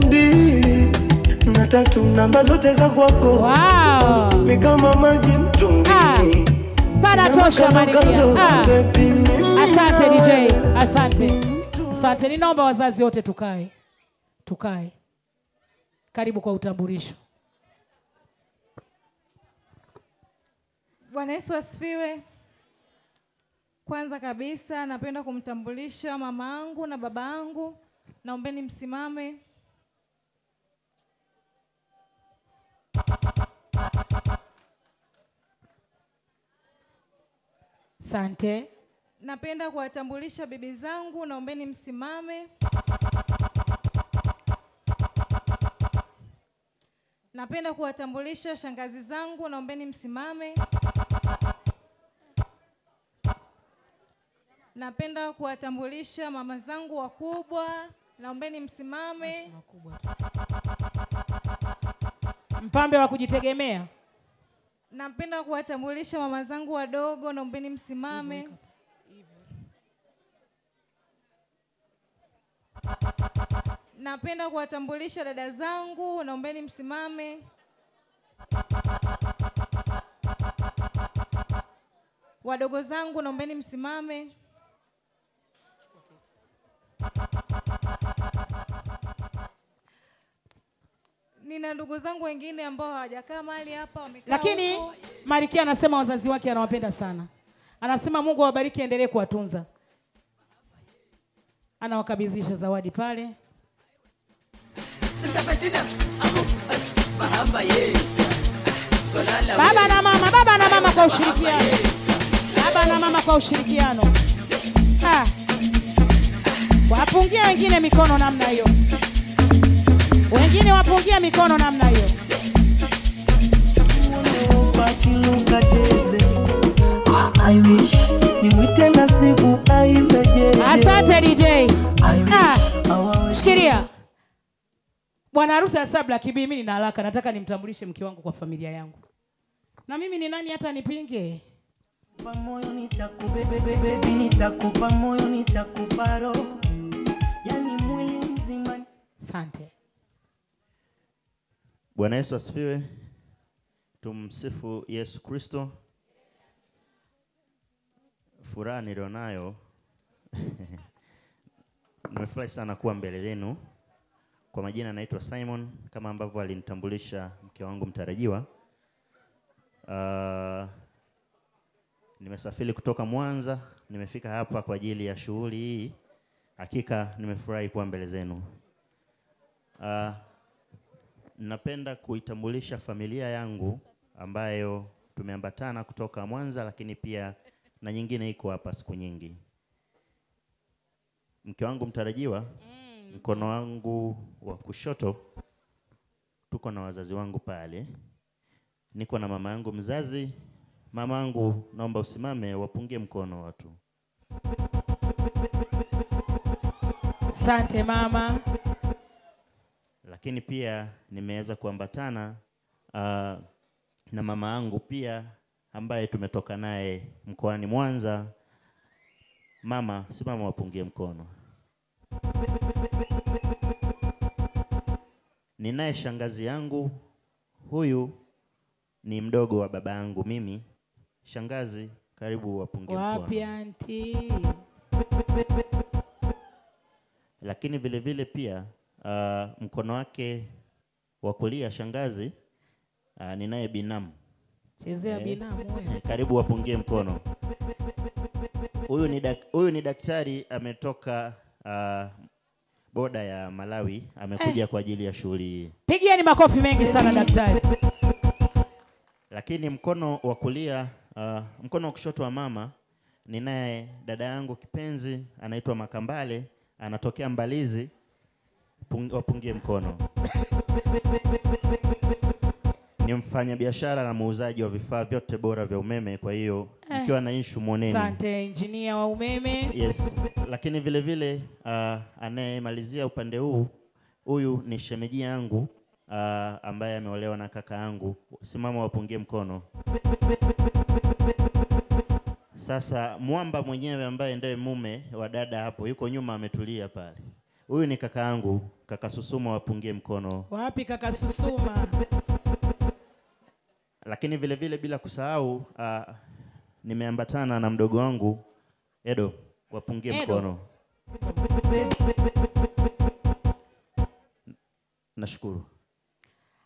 2 na 3 namba zote za kwako. Wow. Mimi kama maji mtungini. Para tosha Marikia. Asante DJ. Asante. Asante. Ninaomba wazazi wote tukae. Tukae. Karibu kwa utambulisho. Bwana Yesu asifiwe. Kwanza kabisa napenda kumtambulisha mama yangu na baba yangu. Naombeni msimame. Asante. Napenda kuwatambulisha bibi zangu, naombeni msimame. Napenda kuwatambulisha shangazi zangu, naombeni msimame. Napenda kuwatambulisha mama zangu wakubwa, naombeni msimame. Mpambe wa kujitegemea. Napenda kuwatambulisha mama zangu wadogo, naombeni msimame. Napenda kuwatambulisha dada zangu, naombeni msimame. Wadogo zangu, naombeni msimame. Nina ndugu zangu wengine ambao hawajakaa mahali hapa, wamekaa. Lakini huko. Marikia anasema wazazi wake anawapenda sana. Anasema Mungu awabariki, endelee kuwatunza. Anawakabidhisha zawadi pale. Baba na mama kwa ushirikiano. Baba na mama kwa ushirikiano. Wapungie wengine mikono namna hiyo. Wengine wapungie mikono namna hiyo. I wish nimwite nasibu aibeje. Asante DJ. Shikilia. Bwana harusi asa Black B, mimi nina haraka, nataka nimtambulishe mke wangu kwa familia yangu. Na mimi ni nani hata nipinge? Nitakupa moyo nitakubebe, nitakupa moyo nitakupa roho. Yani mwili mzima. Asante. Bwana Yesu asifiwe. Tumsifu Yesu Kristo. Furaha nilionayo. Nimefurahi sana kuwa mbele yenu. Kwa majina naitwa Simon, kama ambavyo alinitambulisha mke wangu mtarajiwa. Nimesafiri kutoka Mwanza, nimefika hapa kwa ajili ya shughuli hii. Hakika nimefurahi kuwa mbele zenu. Napenda kuitambulisha familia yangu ambayo tumeambatana kutoka Mwanza, lakini pia na nyingine iko hapa siku nyingi. Mke wangu mtarajiwa, mkono wangu wa kushoto tuko na wazazi wangu pale. Niko na mama yangu mzazi. Mama yangu naomba usimame, wapungie mkono watu. Asante mama. Lakini pia nimeweza kuambatana na mama yangu pia ambaye tumetoka naye mkoani Mwanza. Mama, simama wapungie mkono. Ninaye shangazi yangu, huyu ni mdogo wa baba yangu mimi. Shangazi, karibu wapunge mkono. Wapi anti? Lakini vile vile pia mkono wake wa kulia shangazi ninaye binamu. Chezea binamu wewe. Karibu wapungie mkono. Huyu ni daktari ametoka boda ya Malawi, amekuja kwa ajili ya shughuli hii. Pigieni makofi mengi sana daktari. Lakini mkono wa kulia, mkono wa kushoto wa mama ninaye dada yangu kipenzi anaitwa Makambale, anatokea Mbalizi. Wapungie mkono. Ni mfanya biashara na muuzaji wa vifaa vyote bora vya umeme, kwa hiyo mkiwa na issue muoneni. Asante engineer wa umeme. Yes. Lakini vile vile anayemalizia upande huu, huyu ni shemeji yangu ambaye ameolewa na kaka yangu. Simama wapungie mkono. Sasa mwamba mwenyewe ambaye ndiye mume wa dada hapo yuko nyuma ametulia pale. Huyu ni kaka yangu, kaka Susuma, wapungie mkono. Wapi kaka Susuma? Lakini vile vile bila kusahau nimeambatana na mdogo wangu Edo, wapungie mkono. Nashukuru.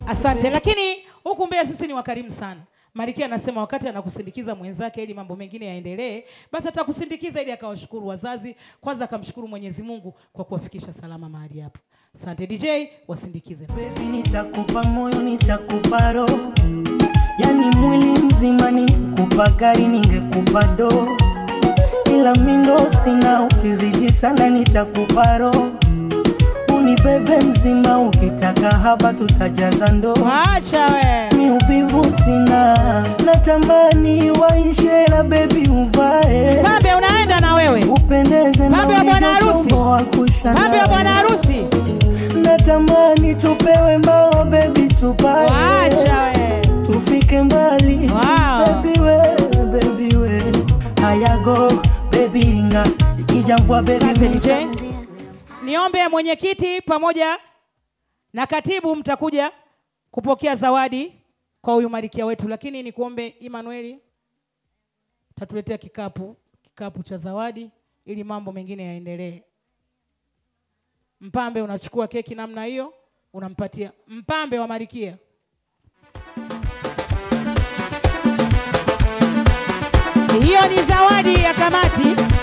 Asante. Lakini huku Mbeya sisi ni wakarimu sana. Marikia anasema wakati anakusindikiza mwenzake ili mambo mengine yaendelee, basi atakusindikiza ili akawashukuru wazazi, kwanza akamshukuru Mwenyezi Mungu kwa kuwafikisha salama mahali hapo. Asante DJ, wasindikize. Baby nitakupa moyo, nitakupa roho, yani mwili mzima, ningekupa gari, ningekupa do, ila mindo sina, ukizidi sana nitakupa roho, unibebe mzima, ukitaka hapa tutajaza ndoo. Acha we. Mi uvivu sina, natamani waishe la baby uvae. Babe unaenda na wewe. Upendeze na Babe wa bwana harusi. Babe wa bwana harusi. Natamani tupewe mbao baby tupae. Acha we. Tufike mbali. Wow. Baby we. Haya go baby ringa. Ikija mvua baby DJ. Niombe mwenyekiti pamoja na katibu mtakuja kupokea zawadi kwa huyu Marikia wetu, lakini nikuombe Emmanuel tatuletea kikapu cha zawadi ili mambo mengine yaendelee. Mpambe unachukua keki namna hiyo, unampatia mpambe wa Marikia. Hiyo ni zawadi ya kamati.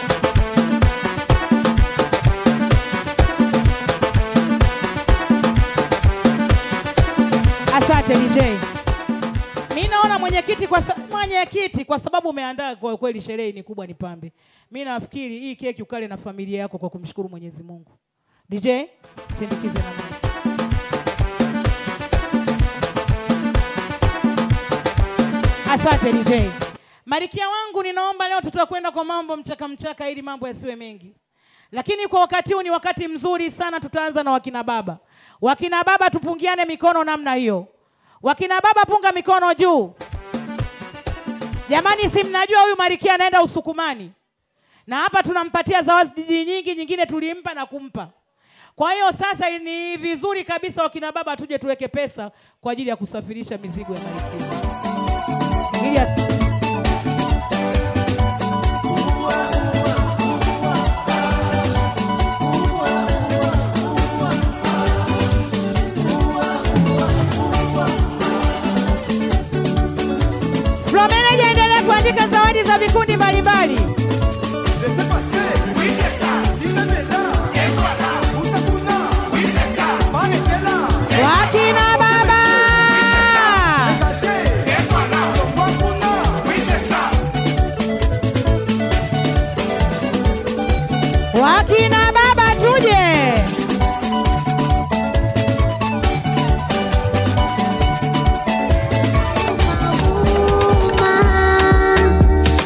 Asante DJ. Mimi naona mwenyekiti kwa sababu umeandaa kwa kweli sherehe ni kubwa, ni pambe. Mimi nafikiri hii keki ukale na familia yako kwa kumshukuru Mwenyezi Mungu. DJ, sindikize na mimi. Asante DJ. Marikia wangu, ninaomba leo tutakwenda kwa mambo mchaka ili mambo yasiwe mengi. Lakini kwa wakati huu ni wakati mzuri sana, tutaanza na wakina baba. Wakina baba tupungiane mikono namna hiyo. Wakina baba punga mikono juu. Jamani, si mnajua huyu Marikia anaenda Usukumani. Na hapa tunampatia zawadi nyingi, nyingine tulimpa na kumpa. Kwa hiyo sasa ni vizuri kabisa wakina baba tuje tuweke pesa kwa ajili ya kusafirisha mizigo ya Marikia. Flomeneja endelea kuandika zawadi za vikundi mbalimbali. Wakina baba. Wakina baba tuje.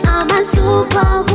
I'm a superwoman.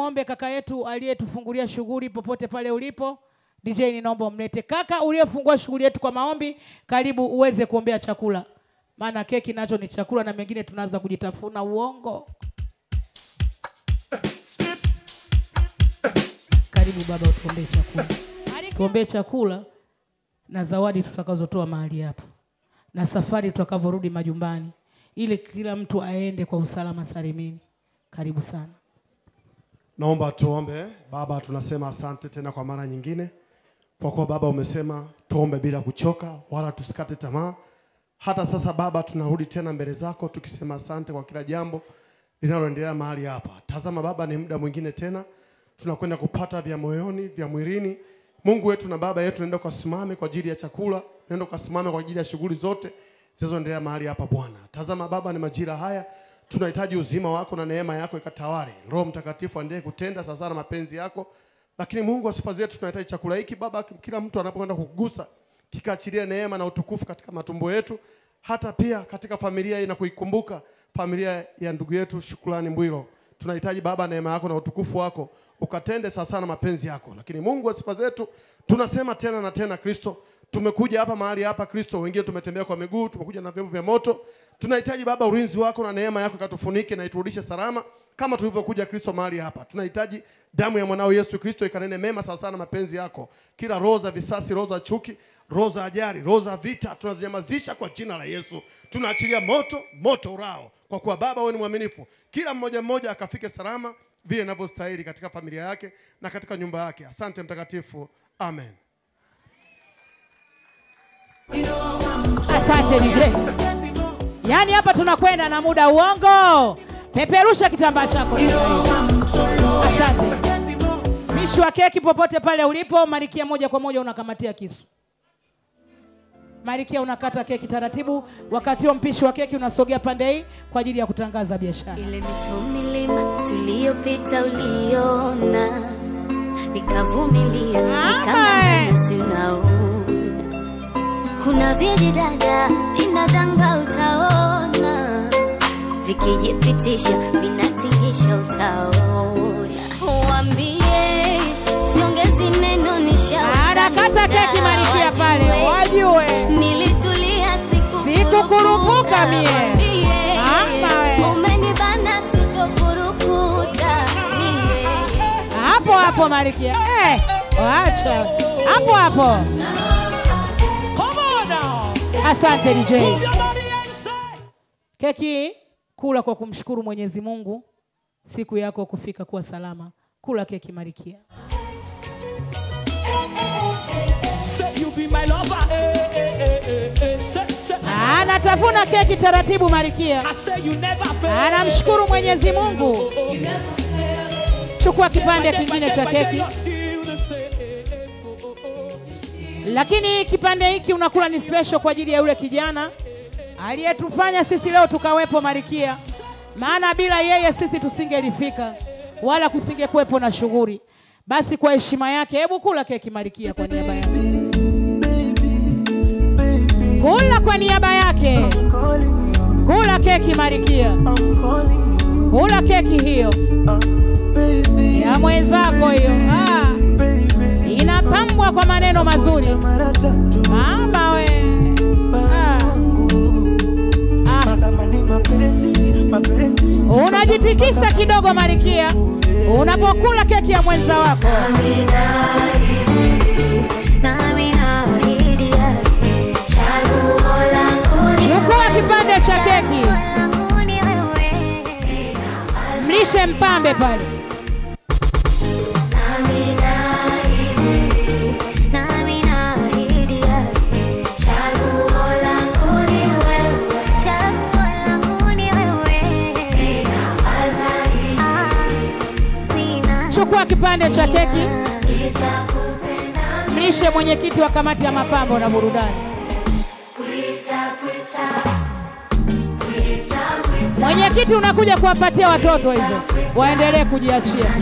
nimwombe kaka yetu aliyetufungulia shughuli popote pale ulipo. DJ ninaomba umlete kaka uliyefungua shughuli yetu kwa maombi, karibu uweze kuombea chakula. Maana keki nacho ni chakula na mengine tunaanza kujitafuna uongo. Karibu baba utuombee chakula. Tuombee chakula na zawadi tutakazotoa mahali hapa. Na safari tutakavyorudi majumbani ili kila mtu aende kwa usalama salimini. Karibu sana. Naomba tuombe. Baba, tunasema asante tena kwa mara nyingine. Kwa kuwa Baba umesema tuombe bila kuchoka wala tusikate tamaa. Hata sasa Baba tunarudi tena mbele zako tukisema asante kwa kila jambo linaloendelea mahali hapa. Tazama Baba, ni muda mwingine tena tunakwenda kupata vya moyoni, vya mwilini. Mungu wetu na Baba yetu, nenda ukasimame kwa ajili ya chakula, nenda ukasimame kwa ajili ya shughuli zote zinazoendelea mahali hapa Bwana. Tazama Baba, ni majira haya tunahitaji uzima wako na neema yako ikatawale. Roho Mtakatifu aendelee kutenda sasa na mapenzi yako. Lakini Mungu wa sifa zetu, tunahitaji chakula hiki Baba, kila mtu anapokwenda kukugusa kikaachilia neema na utukufu katika matumbo yetu, hata pia katika familia hii na kuikumbuka familia ya ndugu yetu Shukrani Mbwilo. Tunahitaji Baba neema yako na utukufu wako ukatende sasa na mapenzi yako. Lakini Mungu wa sifa zetu, tunasema tena na tena Kristo, tumekuja hapa mahali hapa Kristo, wengine tumetembea kwa miguu, tumekuja na vyombo vya moto. Tunahitaji Baba ulinzi wako na neema yako ikatufunike na iturudishe salama kama tulivyokuja Kristo mahali hapa. Tunahitaji damu ya mwanao Yesu Kristo ikanene mema sasa na mapenzi yako. Kila roho za visasi, roho za chuki, roho za ajali, roho za vita tunazinyamazisha kwa jina la Yesu. Tunaachilia moto urao. Kwa kuwa Baba wewe ni mwaminifu. Kila mmoja akafike salama vile inavyostahili katika familia yake na katika nyumba yake. Asante Mtakatifu. Amen. Asante DJ. Yaani hapa tunakwenda na muda uongo. Peperusha kitambaa chako. Asante. Mishi wa keki popote pale ulipo, Marikia moja kwa moja unakamatia kisu. Marikia unakata keki taratibu, wakati wa mpishi wa keki unasogea pande hii kwa ajili ya kutangaza biashara. Ile mito milima tuliyopita uliona, nikavumilia nikamana si unaona. Kuna vijidada vinadanga utaona, vikijipitisha vinatingisha utaona. Uambie siongezi neno nishauri. Anakata keki Marikia pale, wajue nilitulia sikukurupuka mie. Umenibana sitofurukuta mie. Hapo Marikia. Wacha. Hapo. Asante DJ. Keki kula kwa kumshukuru Mwenyezi Mungu siku yako kufika kuwa salama. Kula keki Marikia. Anatafuna keki taratibu Marikia. Anamshukuru Mwenyezi Mungu. Chukua kipande kingine cha keki. Lakini kipande hiki unakula ni special kwa ajili ya yule kijana aliyetufanya sisi leo tukawepo Marikia. Maana bila yeye sisi tusingelifika wala kusingekuwepo na shughuli. Basi kwa heshima yake, hebu kula keki Marikia kwa niaba yake. Kula kwa niaba yake. Kula keki Marikia. Kula keki hiyo ya mwenzako hiyo. Inapambwa kwa maneno mazuri. Mama we. Unajitikisa kidogo Marikia unapokula keki ya mwenza wako. Chukua kipande cha keki, mlishe mpambe pale. Chukua kipande cha keki, mlishe mwenyekiti wa kamati ya mapambo na burudani. Mwenyekiti unakuja kuwapatia watoto hizo waendelee kujiachia.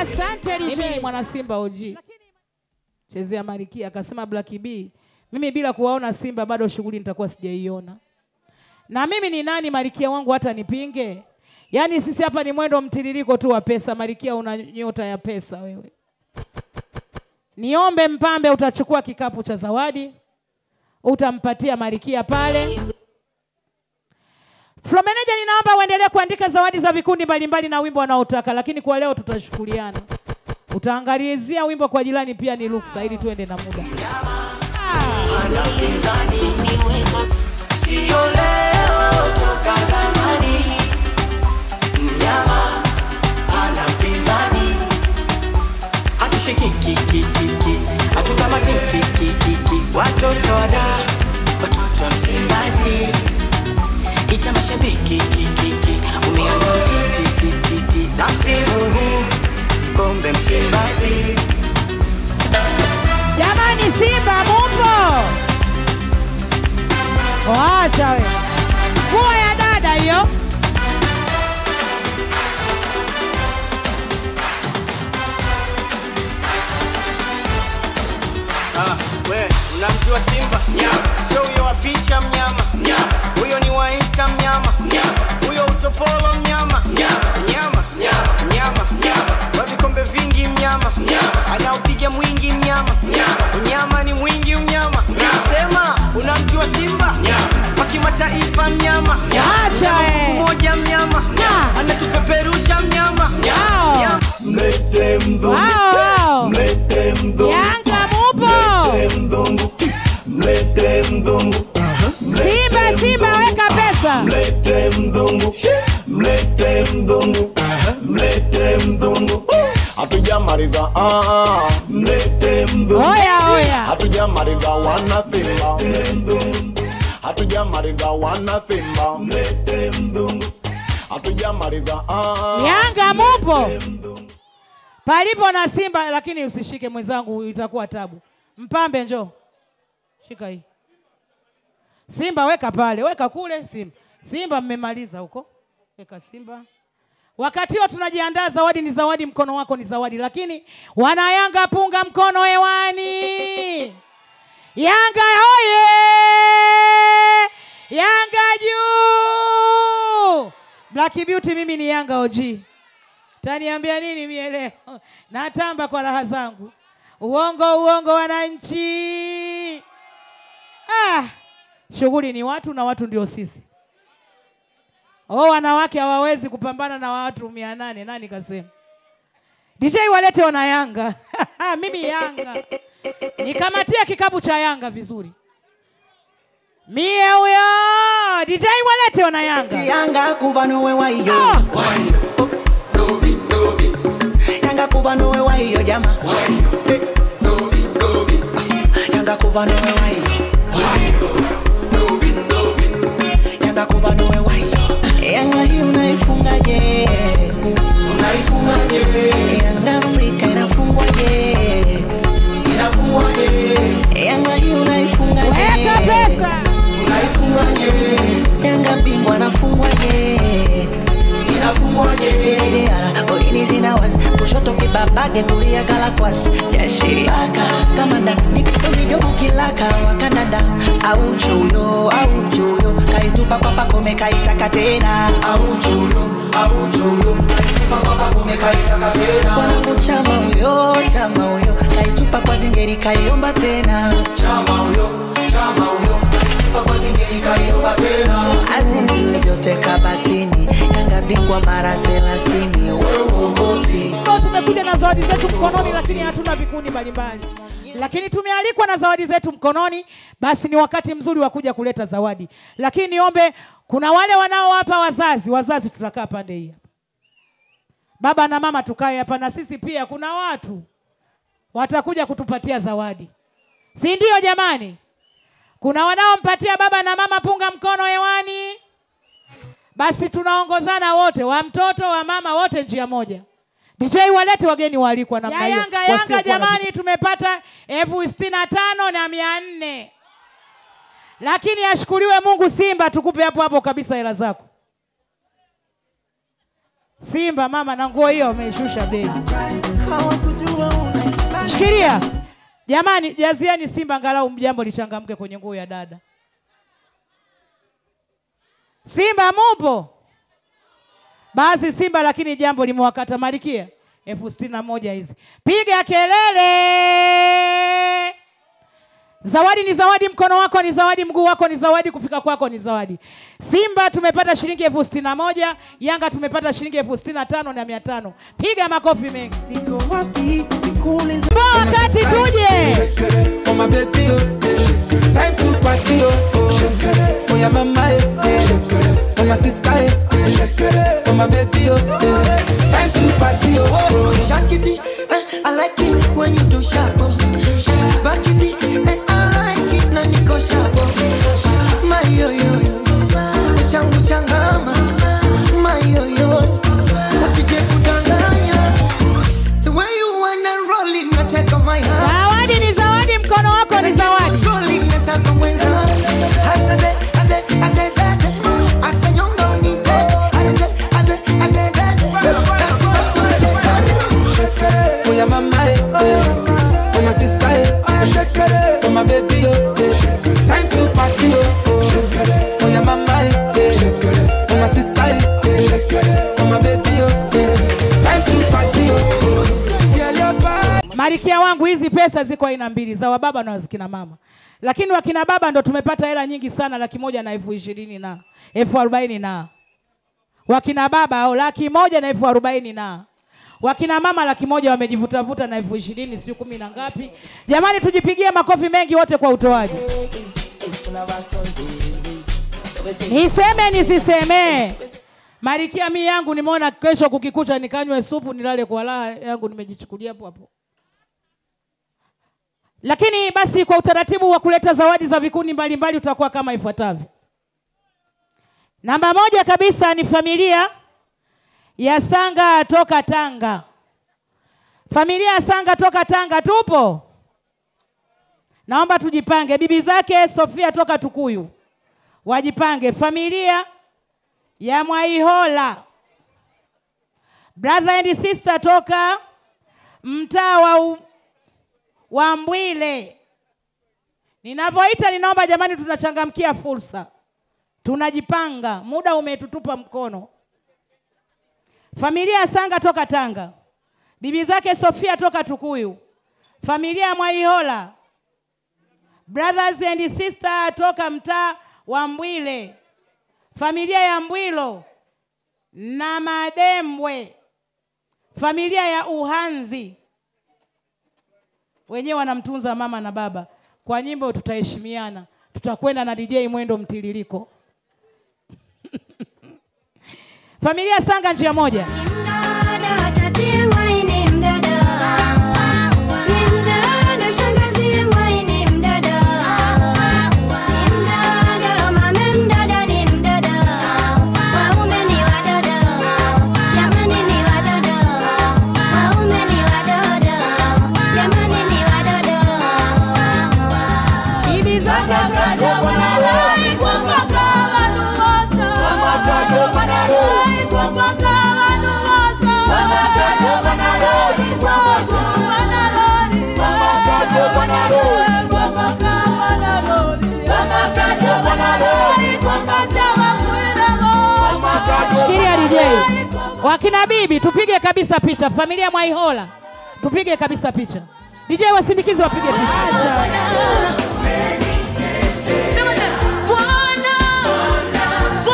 Asante DJ. Mimi ni mwana Simba OG. Chezea Marikia akasema Black B. Mimi bila kuwaona Simba bado shughuli nitakuwa sijaiona. Na mimi ni nani Marikia wangu hata nipinge? Yaani sisi hapa ni mwendo mtiririko tu wa pesa. Marikia, una nyota ya pesa wewe. Niombe mpambe, utachukua kikapu cha zawadi, utampatia Marikia pale. Floor manager, ninaomba uendelee kuandika zawadi za vikundi mbalimbali na wimbo wanaotaka, lakini kwa leo tutashukuriana. Utaangalizia wimbo kwa jirani pia ni ruksa ili tuende na muda. Sio leo toka zamani. Mnyama hana mpinzani. Hatushikiki, hatukamatiki, watoto wada, watoto wa Msimbazi. Ita mashabiki, umeanza titi, nasimu huu, kombe Msimbazi. Jamani, Simba mupo? Waacha we. Nguo ya dada hiyo. We, unamjua Simba? Sio huyo wa picha mnyama. Huyo ni wa Insta mnyama. Huyo utopolo mnyama. Wa vikombe vingi mnyama. Anaopiga mwingi mnyama. Mnyama ni mwingi mnyama. Nasema unamjua Simba? Wa kimataifa mnyama. Acha moja mnyama. Anatupeperusha mnyama. Mlete mdungu. Mlete mdungu. Yanga mupo? Mlete mdungu. Simba weka pesa. Mlete mdungu. Mlete mdungu. Mlete mdungu. Hatujamaliza mlete mdungu. Oya. Hatujamaliza wana Simba. Hatujamaliza wana Simba. Mlete mdungu. Hatujamaliza Yanga mupo? Palipo na Simba, lakini usishike mwenzangu, itakuwa tabu. Mpambe njoo. Shika hii. Simba weka pale, weka kule Simba. Simba mmemaliza huko. Weka Simba. Wakati huo tunajiandaa, zawadi ni zawadi, mkono wako ni zawadi, lakini wana Yanga punga mkono hewani. Yanga hoye! Yanga juu! Black Beauty, mimi ni Yanga OG. Taniambia nini mie leo? Natamba kwa raha zangu. Uongo wananchi. Shughuli ni watu na watu ndio sisi. Wanawake hawawezi kupambana na watu 800. Nani kasema? DJ walete wana Yanga. Mimi Yanga. Nikamatia kikapu cha Yanga vizuri. Mie huyo. DJ walete wana Yanga. Yanga kuvanowe waiyo. Yanga kuvanowe waiyo jama. Yanga kuvanowe waiyo. Yanga kuvanowe waiyo. Yanga hii unaifungaje? Yanga Afrika inafungwaje? Yanga hii unaifungaje? Weka pesa. Yanga bingwa anafungwaje? Golini zina wasi, kushoto kibabage, kulia kalakwasi. Jeshi baka, kamanda, Nixon jobu kilaka wa Canada. Auchuyo, kaitupa kwa Pakome kaitaka tena. Auchuyo, kaitupa kwa Pakome kaitaka tena. Wanangu chama huyo, kaitupa kwa Zingeri kaiomba tena. Chama huyo, kaitupa kwa Zingeri kaiomba tena. Azizi vyote kabatini, Yanga bingwa mara 30. Wewe tumekuja na zawadi zetu mkononi, lakini hatuna vikundi mbalimbali. Lakini tumealikwa na zawadi zetu mkononi, basi ni wakati mzuri wa kuja kuleta zawadi. Lakini niombe, kuna wale wanaowapa wazazi tutakaa pande hii. Baba na mama tukae hapa, na sisi pia kuna watu watakuja kutupatia zawadi. Si ndio jamani? Kuna wanaompatia baba na mama, punga mkono hewani. Basi tunaongozana wote, wa mtoto wa mama wote njia moja. DJ walete wageni waalikwa namna hiyo. Yanga jamani, tumepata 65,400. Lakini ashukuriwe Mungu, Simba tukupe hapo kabisa hela zako. Simba mama, na nguo hiyo umeshusha bei. Shikilia. Jamani, jazieni Simba angalau mjambo lichangamke kwenye nguo ya dada. Simba mupo? Basi Simba lakini jambo limewakata. Malkia 61,000 hizi. Piga kelele. Zawadi ni zawadi, mkono wako ni zawadi, mguu wako ni zawadi, kufika kwako ni zawadi. Simba tumepata shilingi 61,000, Yanga tumepata shilingi 65,500. Piga makofi mengi. Siko wapi sikule za wakati tuje. Oh my baby, time to party, oh yeah mama, oh my sister, oh my baby, time to party, oh Shakity, I like it when you do sharp. Back it, I like it na niko sharp. My yo yo, changu changama. My yo yo, usije kudanganya. The way you wanna roll it, nataka my heart. Zawadi ni zawadi, mkono wako ni zawadi. Roll it, nataka mwenza. Hasade, ate, asanyonga unite. Ate. oh yeah mama, oh my sister, oh my baby, time to party, oh yeah mama, oh my sister, oh my baby, time to party, Malkia wangu, hizi pesa ziko aina mbili, za wababa na wazikina mama. Lakini wakina baba ndo tumepata hela nyingi sana, 120,000 na 40,000 na. Wakina baba au 100,000 na 40,000 na. Wakina mama 100,000 wamejivutavuta na 20,000 sio 10 na ngapi. Jamani, tujipigie makofi mengi wote kwa utoaji. Niseme nisiseme. Malkia mimi yangu nimeona kesho kukikucha nikanywe supu nilale kwa raha yangu, nimejichukulia hapo hapo. Lakini basi kwa utaratibu wa kuleta zawadi za vikundi mbalimbali utakuwa kama ifuatavyo. Namba 1 kabisa ni familia ya Sanga toka Tanga. Familia ya Sanga toka Tanga tupo? Naomba tujipange. Bibi zake Sofia toka Tukuyu wajipange. Familia ya Mwaihola, brother and sister toka mtaa wa Mbwile. Ninapoita ninaomba jamani, tunachangamkia fursa, tunajipanga, muda umetutupa mkono. Familia ya Sanga toka Tanga, bibi zake Sofia toka Tukuyu, familia ya Mwaihola, brothers and sister toka mtaa wa Mbwile, familia ya Mbwilo na Madembwe, familia ya Uhanzi, wenyewe wanamtunza mama na baba. Kwa nyimbo tutaheshimiana, tutakwenda na DJ mwendo mtiririko. Familia Sanga njia moja. Shikilia DJ. Wakina bibi tupige kabisa picha. Familia Mwaihola tupige kabisa picha. DJ wasindikize wapige picha.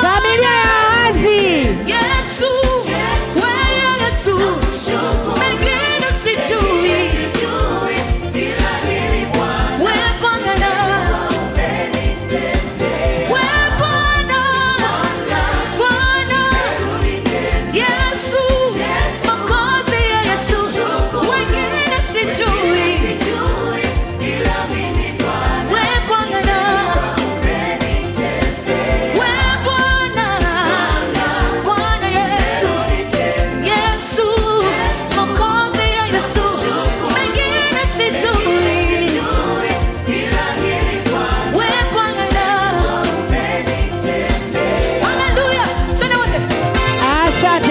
Familia ya Azi. Yesu, wewe Yesu, mengine sijui. Wewe Bwana, wewe Bwana, Bwana, Yesu, Mwokozi Yesu, wengine sijui. Wewe Bwana,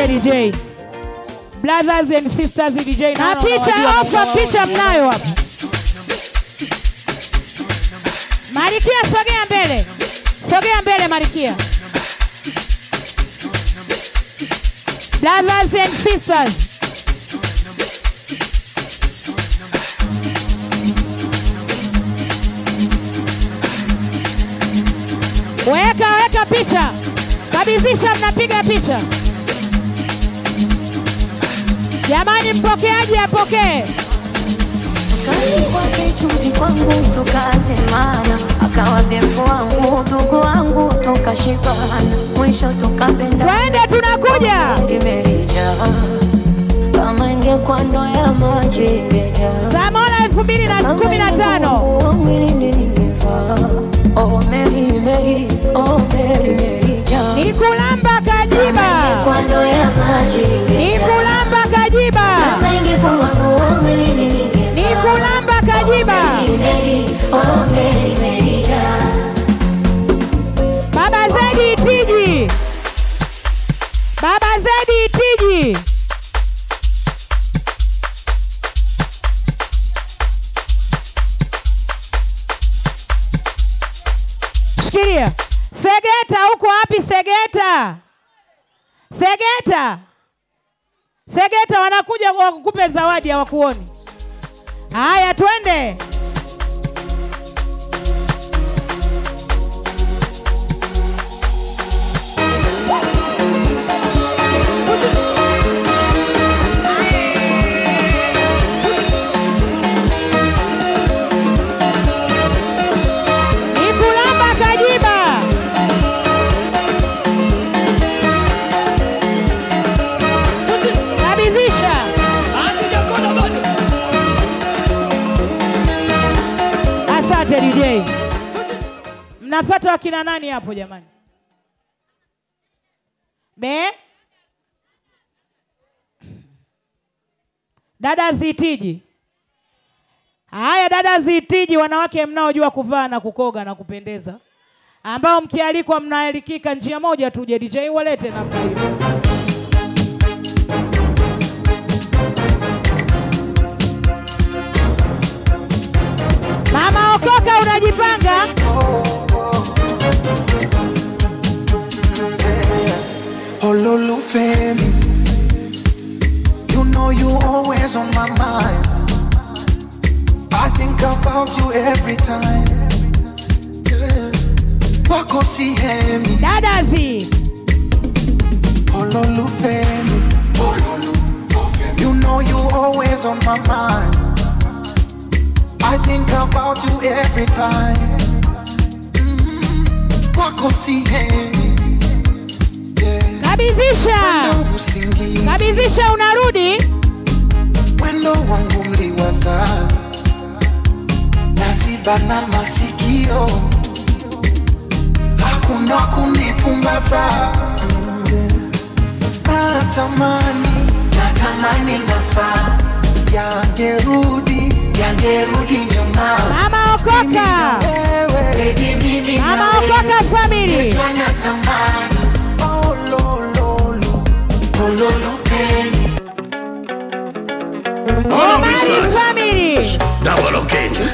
DJ. Brothers and sisters DJ. Na picha ofa, picha mnayo hapa. Malkia sogea mbele. Sogea mbele Malkia. Brothers and sisters. Weka picha. Kabizisha mnapiga picha. Jamani mpokeaji apokee. Kwake chumvi kwangu tukazimana, akawa vyembo wangu ndugu wangu tukashibana, mwisho tukapenda. Twende tunakuja. Imerija kama ingekuwa ndoo ya maji imeja. Samona 2015. Mwili nilivaa. Oh Mary Mary, oh Mary Mary ja. Nikulamba Kajiba. Ingekuwa ndoo ya maji imeja. Nikulamba Kajiba. Kama ingekuwa wangu mwili nilivaa. Nikulamba Kajiba. Baba Zedi Tiji. Baba Zedi Tiji. Shikilia. Segeta uko wapi Segeta? Segeta. Segeta wanakuja kukupe zawadi hawakuoni. Haya twende. Nikulamba Kajiba. Kabizisha. Asante DJ. Mnapata wakina nani hapo jamani? Dada Zitiji. Haya dada Zitiji, wanawake mnaojua kuvaa na kukoga na kupendeza, ambao mkialikwa mnaalikika njia moja tu, DJ walete namna hiyo. Mama Okoka unajipanga? Ololu Femi, you know you always on my mind. I think about you every time. Wako sihemi. Dadazi. Ololu Femi, you know you always on my mind. I think about you every time. Wako sihemi. Kabizisha. Kabizisha unarudi. Wendo wangu mliwaza, nazibana masikio, hakuna kunipumbaza. Natamani masaa yangerudi nyuma. Mama Okoka. Mama Okoka family. Omari family. Double occasion.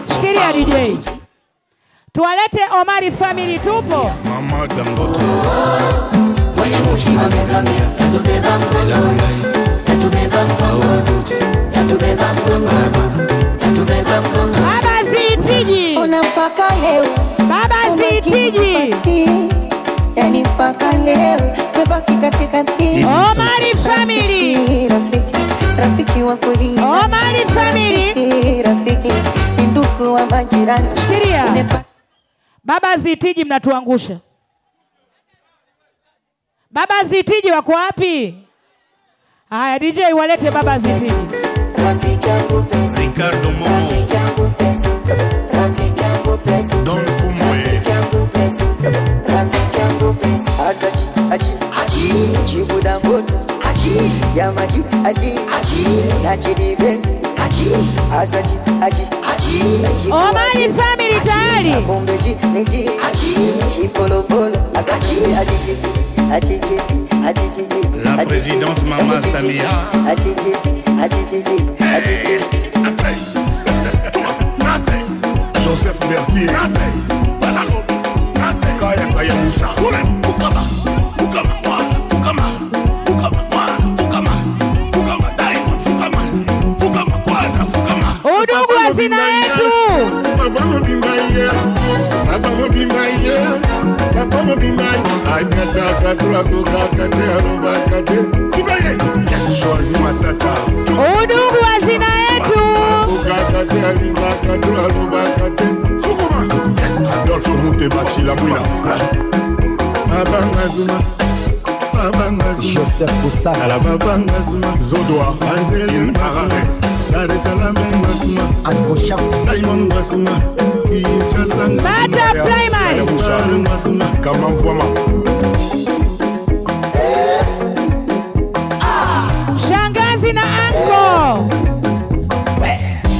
Shikilia DJ. Tuwalete Omari family tupo. Mama Dangote. Baba Zitiji. Unapaka leo. Baba Zitiji. Yani mpaka leo mebaki katikati. Omari family. Rafiki wa kweli. Omari family. Rafiki ndugu wa majirani. Shikilia. Baba Zitiji mnatuangusha. Baba Zitiji wako wapi? Haya DJ walete Baba Zitiji. Rafiki yangu pesa. Ricardo Momo. Rafiki yangu pesa. Rafiki yangu pesa. Don Fumwe. Rafiki yangu pesa. Rafiki yangu pesa. Asaji, aji, Chibu Dangote. Yamaji, aji, Nachidi Benz. Asaji, aji, Omari family tayari. Bombeji, neji, Chipolo polo. Asaji, aji, La présidente Mama Samia. Joseph Berthier. Kaya Kaya Moussa. Fukama. Papa be my Anyata katrako kakate arobakate. Sibaye. Yes, shozi matata. Udugu hazina yetu. Kakate alima katro arobakate. Sukuma. Yes, Adolfo Mutebachi la mwina. Baba Ngazuma. Baba Ngazuma. Joseph Boussana. La Baba Ngazuma. Zodoa. Angeli Ngazuma. Dar es Salaam Ngazuma. Ankosha. Diamond Ngazuma. Butterfly Ngazuma. Kama mvuma. Shangazi na anko.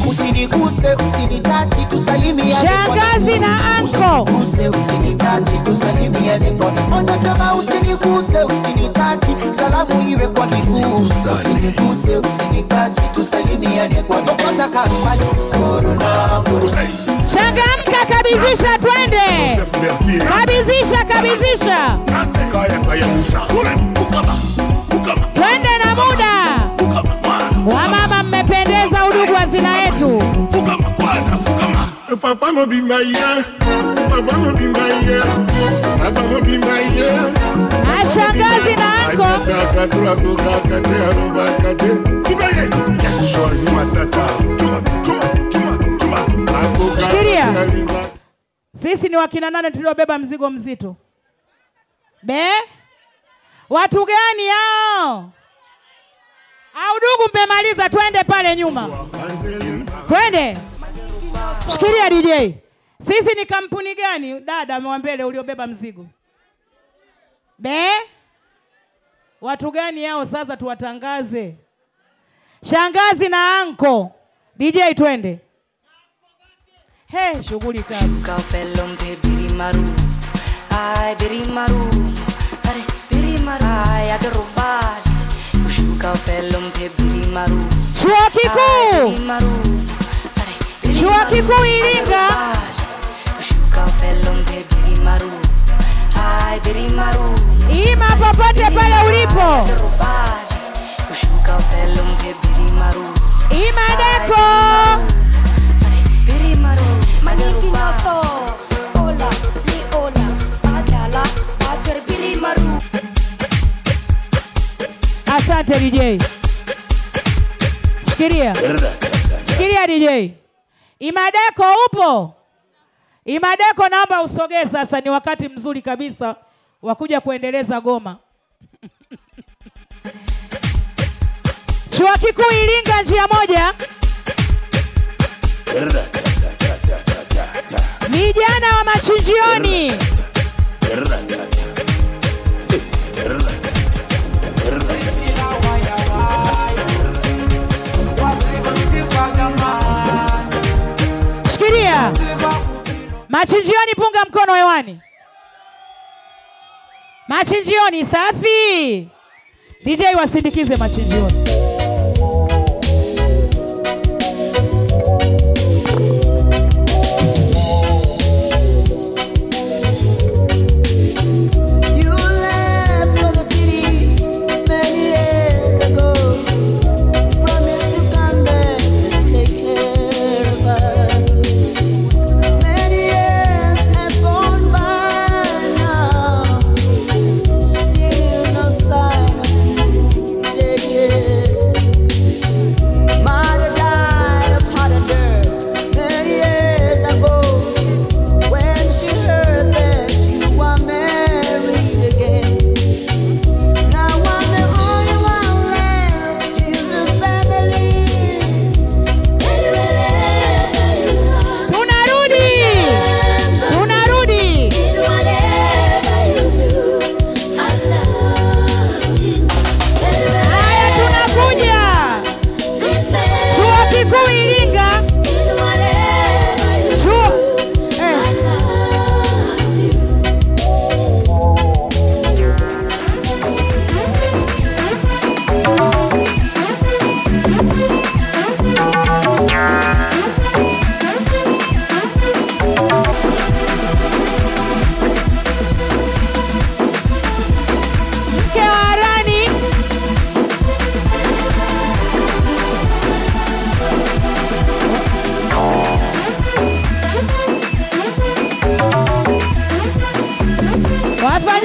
Usiniguse, usinitachi, tusalimiane. Shangazi na anko. Usiniguse, usinitachi, tusalimiane kwa. Unasema usiniguse, usinitachi, salamu iwe kwa miguu. Usiniguse, usinitachi, tusalimiane kwa. Ndokoza karumani, corona, corona. Changamka, kabizisha twende. Kabizisha, kabizisha. Twende na muda. Wamama mmependeza, udugu hazina yetu. Papa no be my yeah. Papa no be my yeah. Papa no be my yeah. Ashangazi na anko. Katrako kakate arobakate. Sibaye. Yes, shozi matata. Chuma. Shikiria. Sisi ni wakina nane tuliobeba mzigo mzito. Watu gani hao? Au ndugu mmemaliza, twende pale nyuma. Twende. Shikiria DJ. Sisi ni kampuni gani? Dada mwambele uliobeba mzigo. Watu gani hao sasa tuwatangaze? Shangazi na anko. DJ twende. Shughuli kazi. Kafelom te birimaru. Ay birimaru. Are birimaru. Ay agarubari. Ushuka felom te birimaru. Chuo kikuu. Chuo kikuu Iringa. Ushuka felom te birimaru. Ay birimaru. Ima popote pale ulipo. Ushuka felom te birimaru. Ima deko. Asante DJ. Shikiria. Shikiria DJ. Imadeko upo? Imadeko naomba usogee sasa, ni wakati mzuri kabisa wa kuja kuendeleza goma. Chuo kikuu Iringa njia moja. Vijana wa machinjioni. Shikiria. Machinjioni punga mkono hewani. Machinjioni safi. DJ wasindikize machinjioni. Yeah.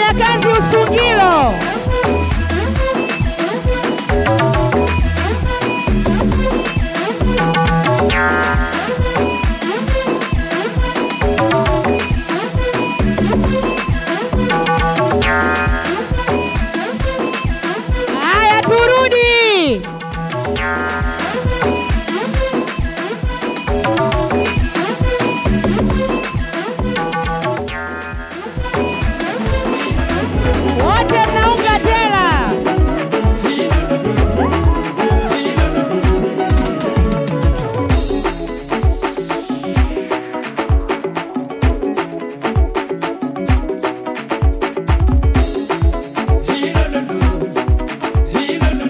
Wafanyakazi Usungilo. Haya, turudi. Wote mnaunga tela.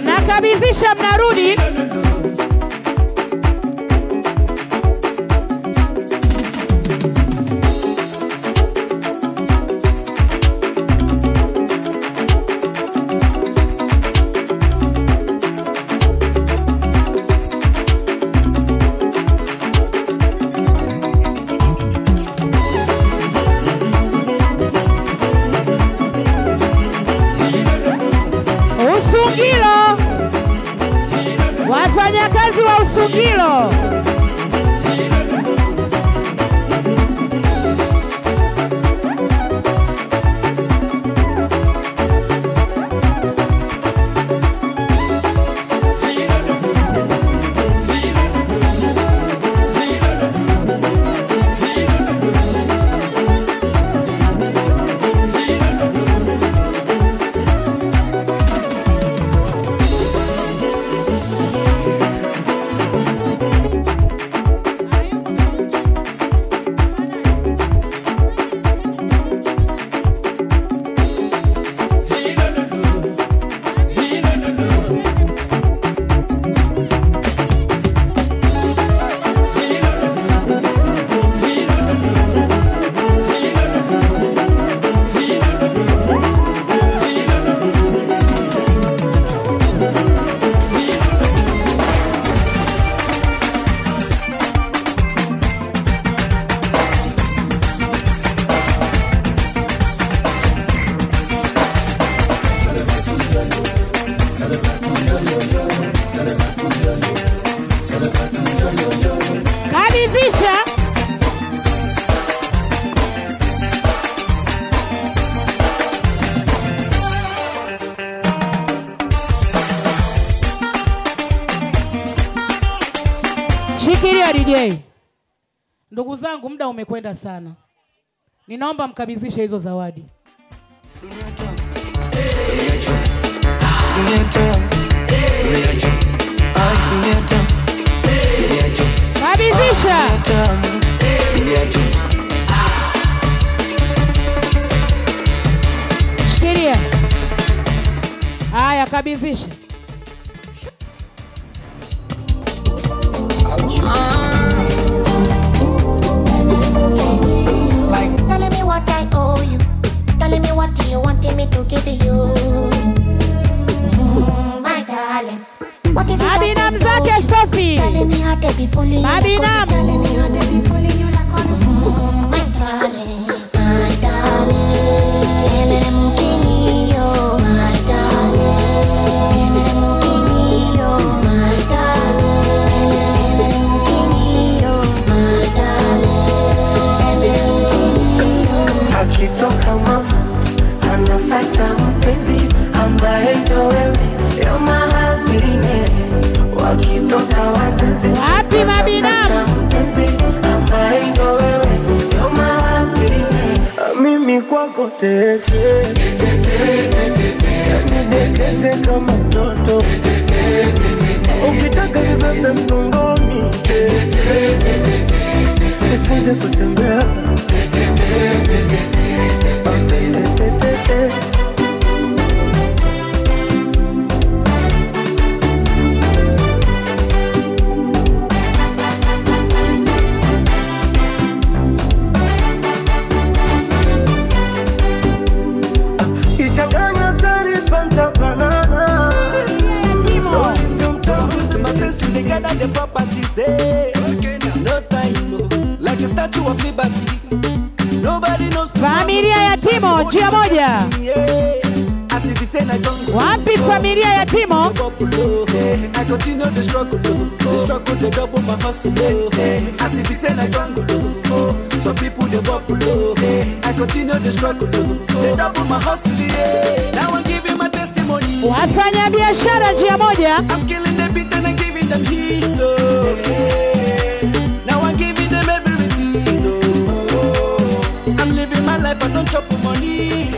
Nakabidhisha, mnarudi. Usungilo. Wafanyakazi wa Usungilo. Kabidhisha. Shikilia DJ. Ndugu zangu, muda umekwenda sana. Ninaomba mkabidhishe hizo zawadi. Kabidhisha. Shikilia. Haya, kabidhisha. Telling me what I owe you. Telling me what you wanted me to give you. My darling. What is it? Mabinam zake Sophie. Telling me how to be fully. Mabinam. Telling me how to be fully. You like all. My darling. My darling. Emere mkini yo. My darling. Emere mkini yo. My darling. Emere mkini yo. My darling. Akitoka mama anafuata mpenzi ambaye ndo wewe, you're my happiness. Wakitoka wazazi wapi Mabinam, mpenzi ambaye ndo wewe, you're my happiness. Mimi kwako teke nidekeze kama mtoto, ukitaka nibebe mgongoni, nifunze kutembea. Ichanganya sari fanta banana. If you talk to my sister together the property say no time no, like a statue of liberty. Nobody knows Familia ya Timo, njia moja. Wapi familia ya Timo? I continue the struggle, the double my hustle. As if it's I don't some people they bubble. I continue the struggle, the double my hustle. Now I'm giving my testimony. Wafanya biashara njia moja. I'm killing the beat and I'm giving them heat. So now I'm giving them everything. I'm living my life, I don't chop money.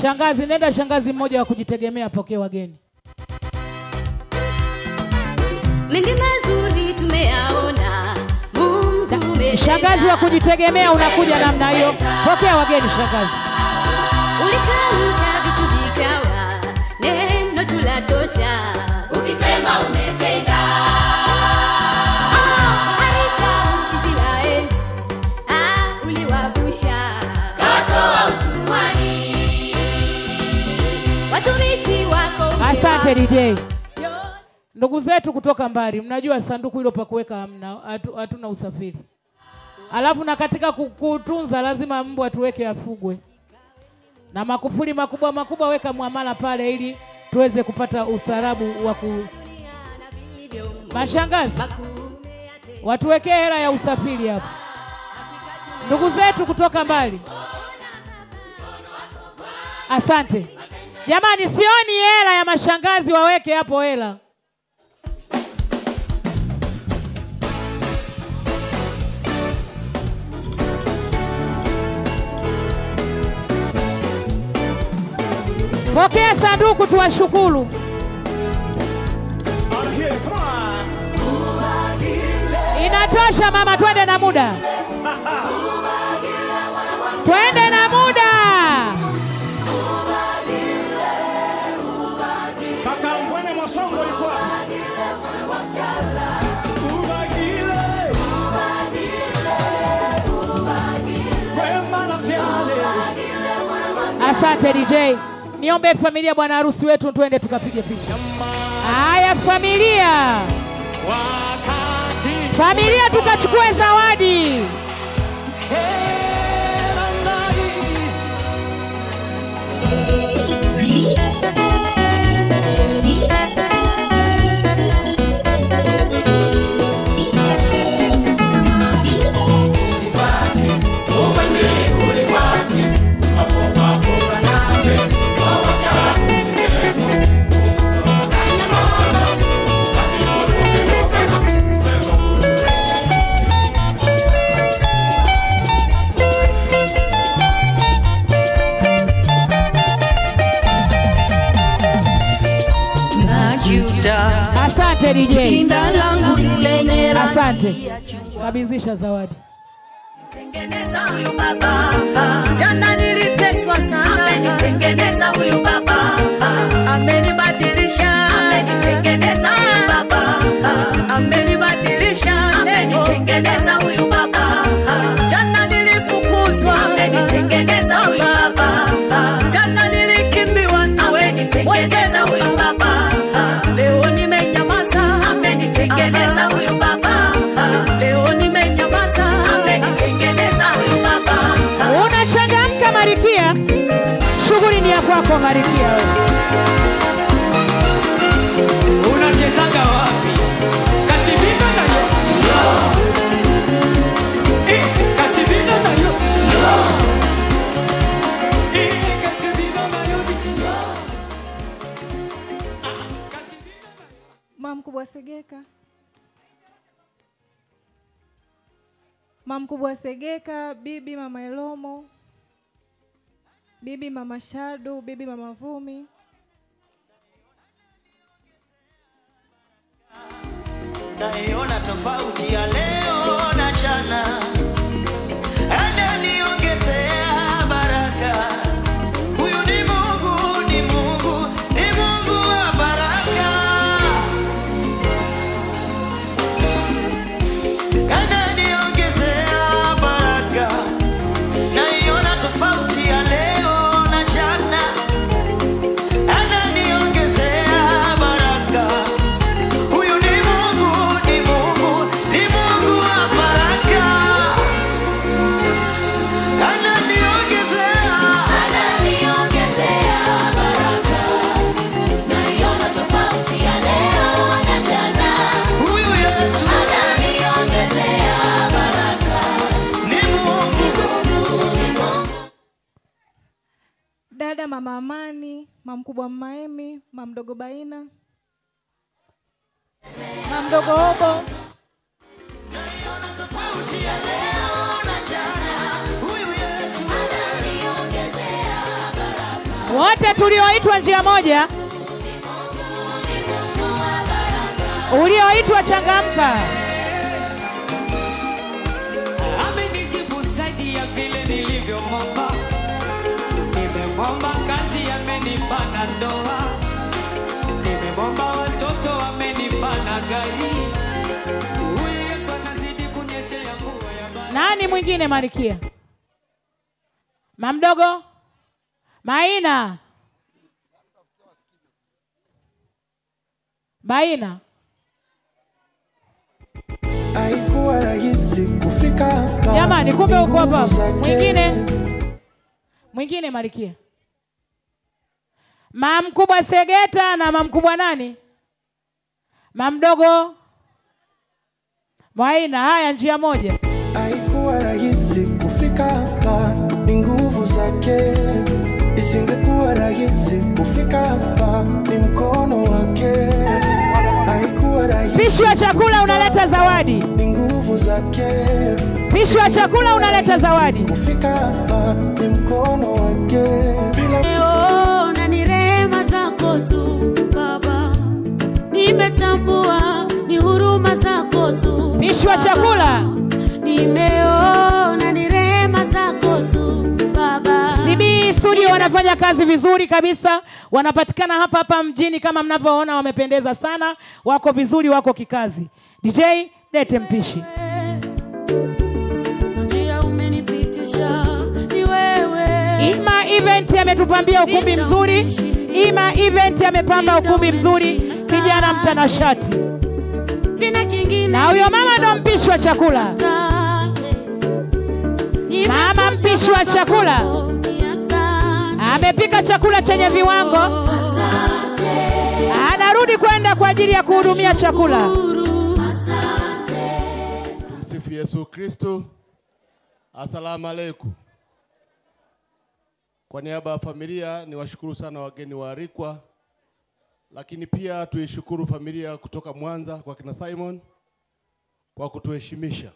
Shangazi, nenda shangazi mmoja wa kujitegemea pokea wageni. Mengi mazuri tumeyaona. Mungu Shangazi wa kujitegemea unakuja namna hiyo. Pokea wageni shangazi. Ulitamka vitu vikawa. Neno tulatosha. Ukisema umetenda. Harisha Israeli. Uliwavusha. Katoa utumwani. Watumishi wako. Asante DJ. Ndugu zetu kutoka mbali, mnajua sanduku hilo pa kuweka hamna, hatuna usafiri. Alafu na katika kutunza lazima mbwa tuweke afugwe. Na makufuli makubwa makubwa weka muamala pale ili tuweze kupata ustaarabu wa ku Mashangazi. Watuwekee hela ya usafiri hapo. Ndugu zetu kutoka mbali. Asante. Jamani, sioni hela ya mashangazi, waweke hapo hela. Pokea sanduku tuwashukuru. Inatosha mama, twende na muda. Twende na muda. Kaka Mbwene Mosongo yuko. Asante DJ. Niombe familia bwana harusi wetu twende tukapige picha. Haya familia. Familia tukachukue zawadi. Asante DJ. Asante. Kabizisha zawadi. Tengeneza huyu baba. Jana niliteswa sana. Amenitengeneza huyu baba. Amenibadilisha. Amenitengeneza huyu baba. Amenibadilisha. Amenitengeneza huyu baba. Jana nilifukuzwa. Amenitengeneza huyu baba. Jana nilikimbiwa. Amenitengeneza huyu baba. Leo nimenyamaza. Amenitengeneza huyu baba. Leo nimenyamaza. Amenitengeneza huyu baba. Unachangamka Marikia. Shughuli ni ya kwako Marikia wewe. Unachezaga wapi? Kasibina nayo. Kasibina nayo. Kasibina nayo. Mama mkubwa Segeka. Mama mkubwa Segeka, bibi mama Elomo. bibi mama Shadu, bibi mama Vumi. Naiona tofauti ya leo na jana, ananiongezea baraka. Huyu ni Mungu, ni Mungu, ni Mungu wa baraka. Ananiongezea baraka. Naiona tofauti ya leo na jana, ananiongezea baraka. Huyu ni Mungu, ni Mungu, ni Mungu wa baraka. Ananiongezea baraka. Naiona tofauti ya leo na jana. Huyu Yesu ananiongezea baraka. Ni Mungu, ni Mungu. Dada mama Amani, mama mkubwa Maemi, mama mdogo Baina, mama mdogo Obo. tofauti ya leo na jana. Huyu Yesu ananiongezea baraka. Wote tulioitwa njia moja, ulioitwa changamka. Amenijibu zaidi ya vile nilivyomwomba. Nimemwomba kazi, amenipa na ndoa. Nimemwomba watoto, amenipa na gari. Huyu Yesu anazidi kunyeshea mvua ya baraka. Nani mwingine Marikia? Mamdogo Maina. Baina. Haikuwa rahisi kufika hapa. Jamani, kumbe uko hapa. Nguvu zake. Mwingine Marikia. Mama mkubwa Segeta na mama mkubwa nani? Mama mdogo Maina. Haya, njia moja. Haikuwa rahisi kufika hapa, ni nguvu zake. Isingekuwa rahisi kufika hapa, ni mkono wake. Haikuwa rahisi. Pishi wa chakula unaleta zawadi. Ni nguvu zake. Pishi wa chakula unaleta zawadi. Kufika hapa, ni mkono wake. Leo na ni rehema zako tu Baba, nimetambua ni huruma zako tu. Pishi wa chakula. Nimeona ni rehema zako tu Baba. CB Studio wanafanya kazi vizuri kabisa. Wanapatikana hapa hapa mjini kama mnavyoona, wamependeza sana. Wako vizuri, wako kikazi. DJ lete mpishi. Njia umenipitisha ni wewe. Ima Event ametupambia ukumbi mzuri. Ima Event amepamba ukumbi mzuri. Kijana mtanashati. Sina kingine. Na huyo mama ndo mpishi wa chakula. Mama mpishi wa chakula. Amepika chakula chenye viwango. Anarudi kwenda kwa ajili ya kuhudumia chakula. Tumsifu Yesu Kristo. Asalamu alaykum. Kwa niaba ya familia niwashukuru sana wageni waalikwa, lakini pia tuishukuru familia kutoka Mwanza kwa kina Simon kwa kutuheshimisha.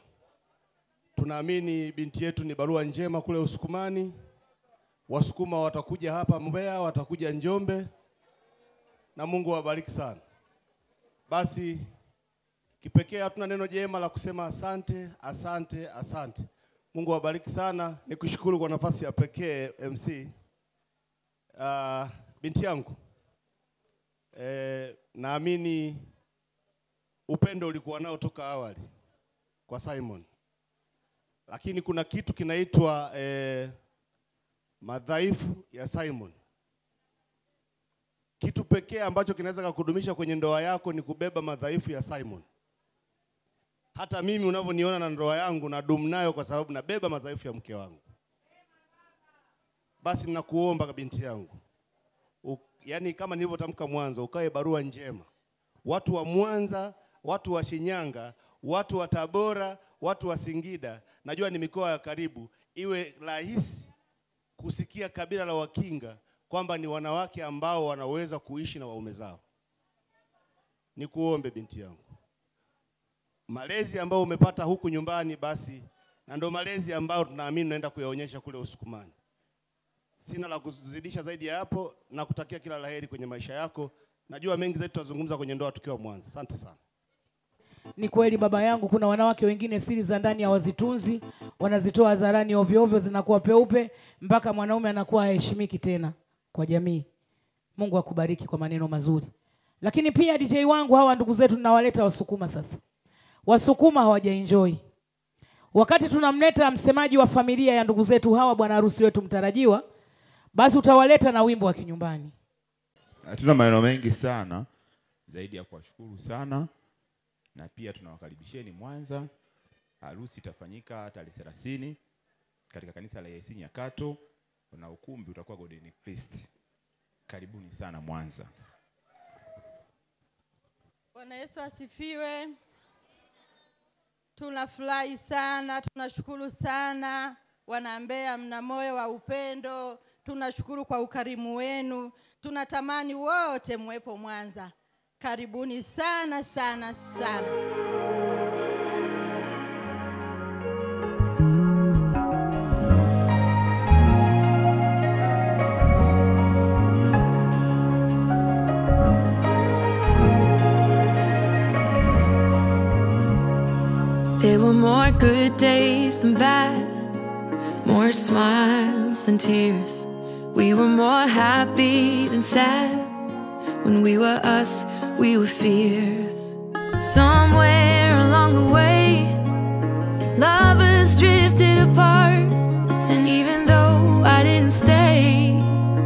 Tunaamini binti yetu ni barua njema kule Usukumani. Wasukuma watakuja hapa Mbeya, watakuja Njombe, na Mungu awabariki sana. Basi kipekee hatuna neno jema la kusema asante, asante, asante. Mungu awabariki sana. Nikushukuru kwa nafasi ya pekee MC. Binti yangu, naamini upendo ulikuwa nao toka awali kwa Simon. Lakini kuna kitu kinaitwa madhaifu ya Simon. Kitu pekee ambacho kinaweza kukudumisha kwenye ndoa yako ni kubeba madhaifu ya Simon. Hata mimi unavyoniona na ndoa yangu na dumu nayo kwa sababu nabeba madhaifu ya mke wangu. Basi ninakuomba binti yangu, yani kama nilivyotamka mwanzo, ukae barua njema. Watu wa Mwanza, watu wa Shinyanga, watu wa Tabora, watu wa Singida, najua ni mikoa ya karibu, iwe rahisi kusikia kabila la Wakinga kwamba ni wanawake ambao wanaweza kuishi na waume zao. Nikuombe binti yangu, malezi ambayo umepata huku nyumbani basi, na ndo malezi ambayo tunaamini naenda kuyaonyesha kule Usukumani. Sina la kuzidisha zaidi ya hapo, na kutakia kila laheri kwenye maisha yako. Najua mengi zaidi tutazungumza kwenye ndoa tukiwa Mwanza. Asante sana. Ni kweli baba yangu, kuna wanawake wengine siri za ndani hawazitunzi, wanazitoa hadharani ovyo ovyo, zinakuwa peupe mpaka mwanaume anakuwa haheshimiki tena kwa jamii. Mungu akubariki kwa maneno mazuri. Lakini pia DJ wangu, hawa ndugu zetu ninawaleta Wasukuma sasa. Wasukuma hawajaenjoy. Wakati tunamleta msemaji wa familia ya ndugu zetu hawa, bwana harusi wetu mtarajiwa, basi utawaleta na wimbo wa kinyumbani. Hatuna maneno mengi sana zaidi ya kuwashukuru sana, na pia tunawakaribisheni Mwanza. Harusi itafanyika tarehe 30 katika kanisa la Yesu Nyakato, na ukumbi utakuwa Golden Christ. Karibuni sana Mwanza. Bwana Yesu asifiwe. Tunafurahi sana, tunashukuru sana. Wana Mbeya, mna moyo wa upendo. Tunashukuru kwa ukarimu wenu. Tunatamani wote mwepo Mwanza. Karibuni sana sana sana. There were more good days than bad, more smiles than tears. We were more happy than sad. When we were us, we were fierce. Somewhere along the way, lovers drifted apart. And even though I didn't stay,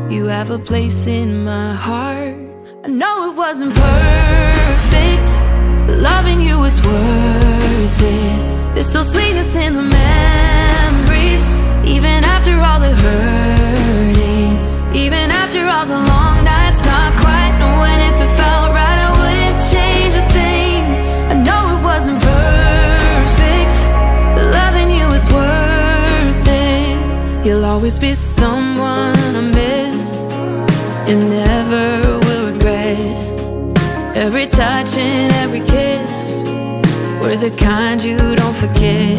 you have a place in my heart. I know it wasn't perfect, but loving you was worth it. There's still sweetness in the memories, even after all the hurting, even after all the long nights, not quite knowing if it felt right. I wouldn't change a thing. I know it wasn't perfect, but loving you is worth it. You'll always be someone I miss, and never will regret. Every touch and every kiss were the kind you don't forget.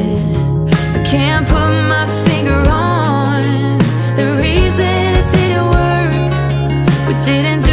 I can't put my finger on the reason it didn't work. We didn't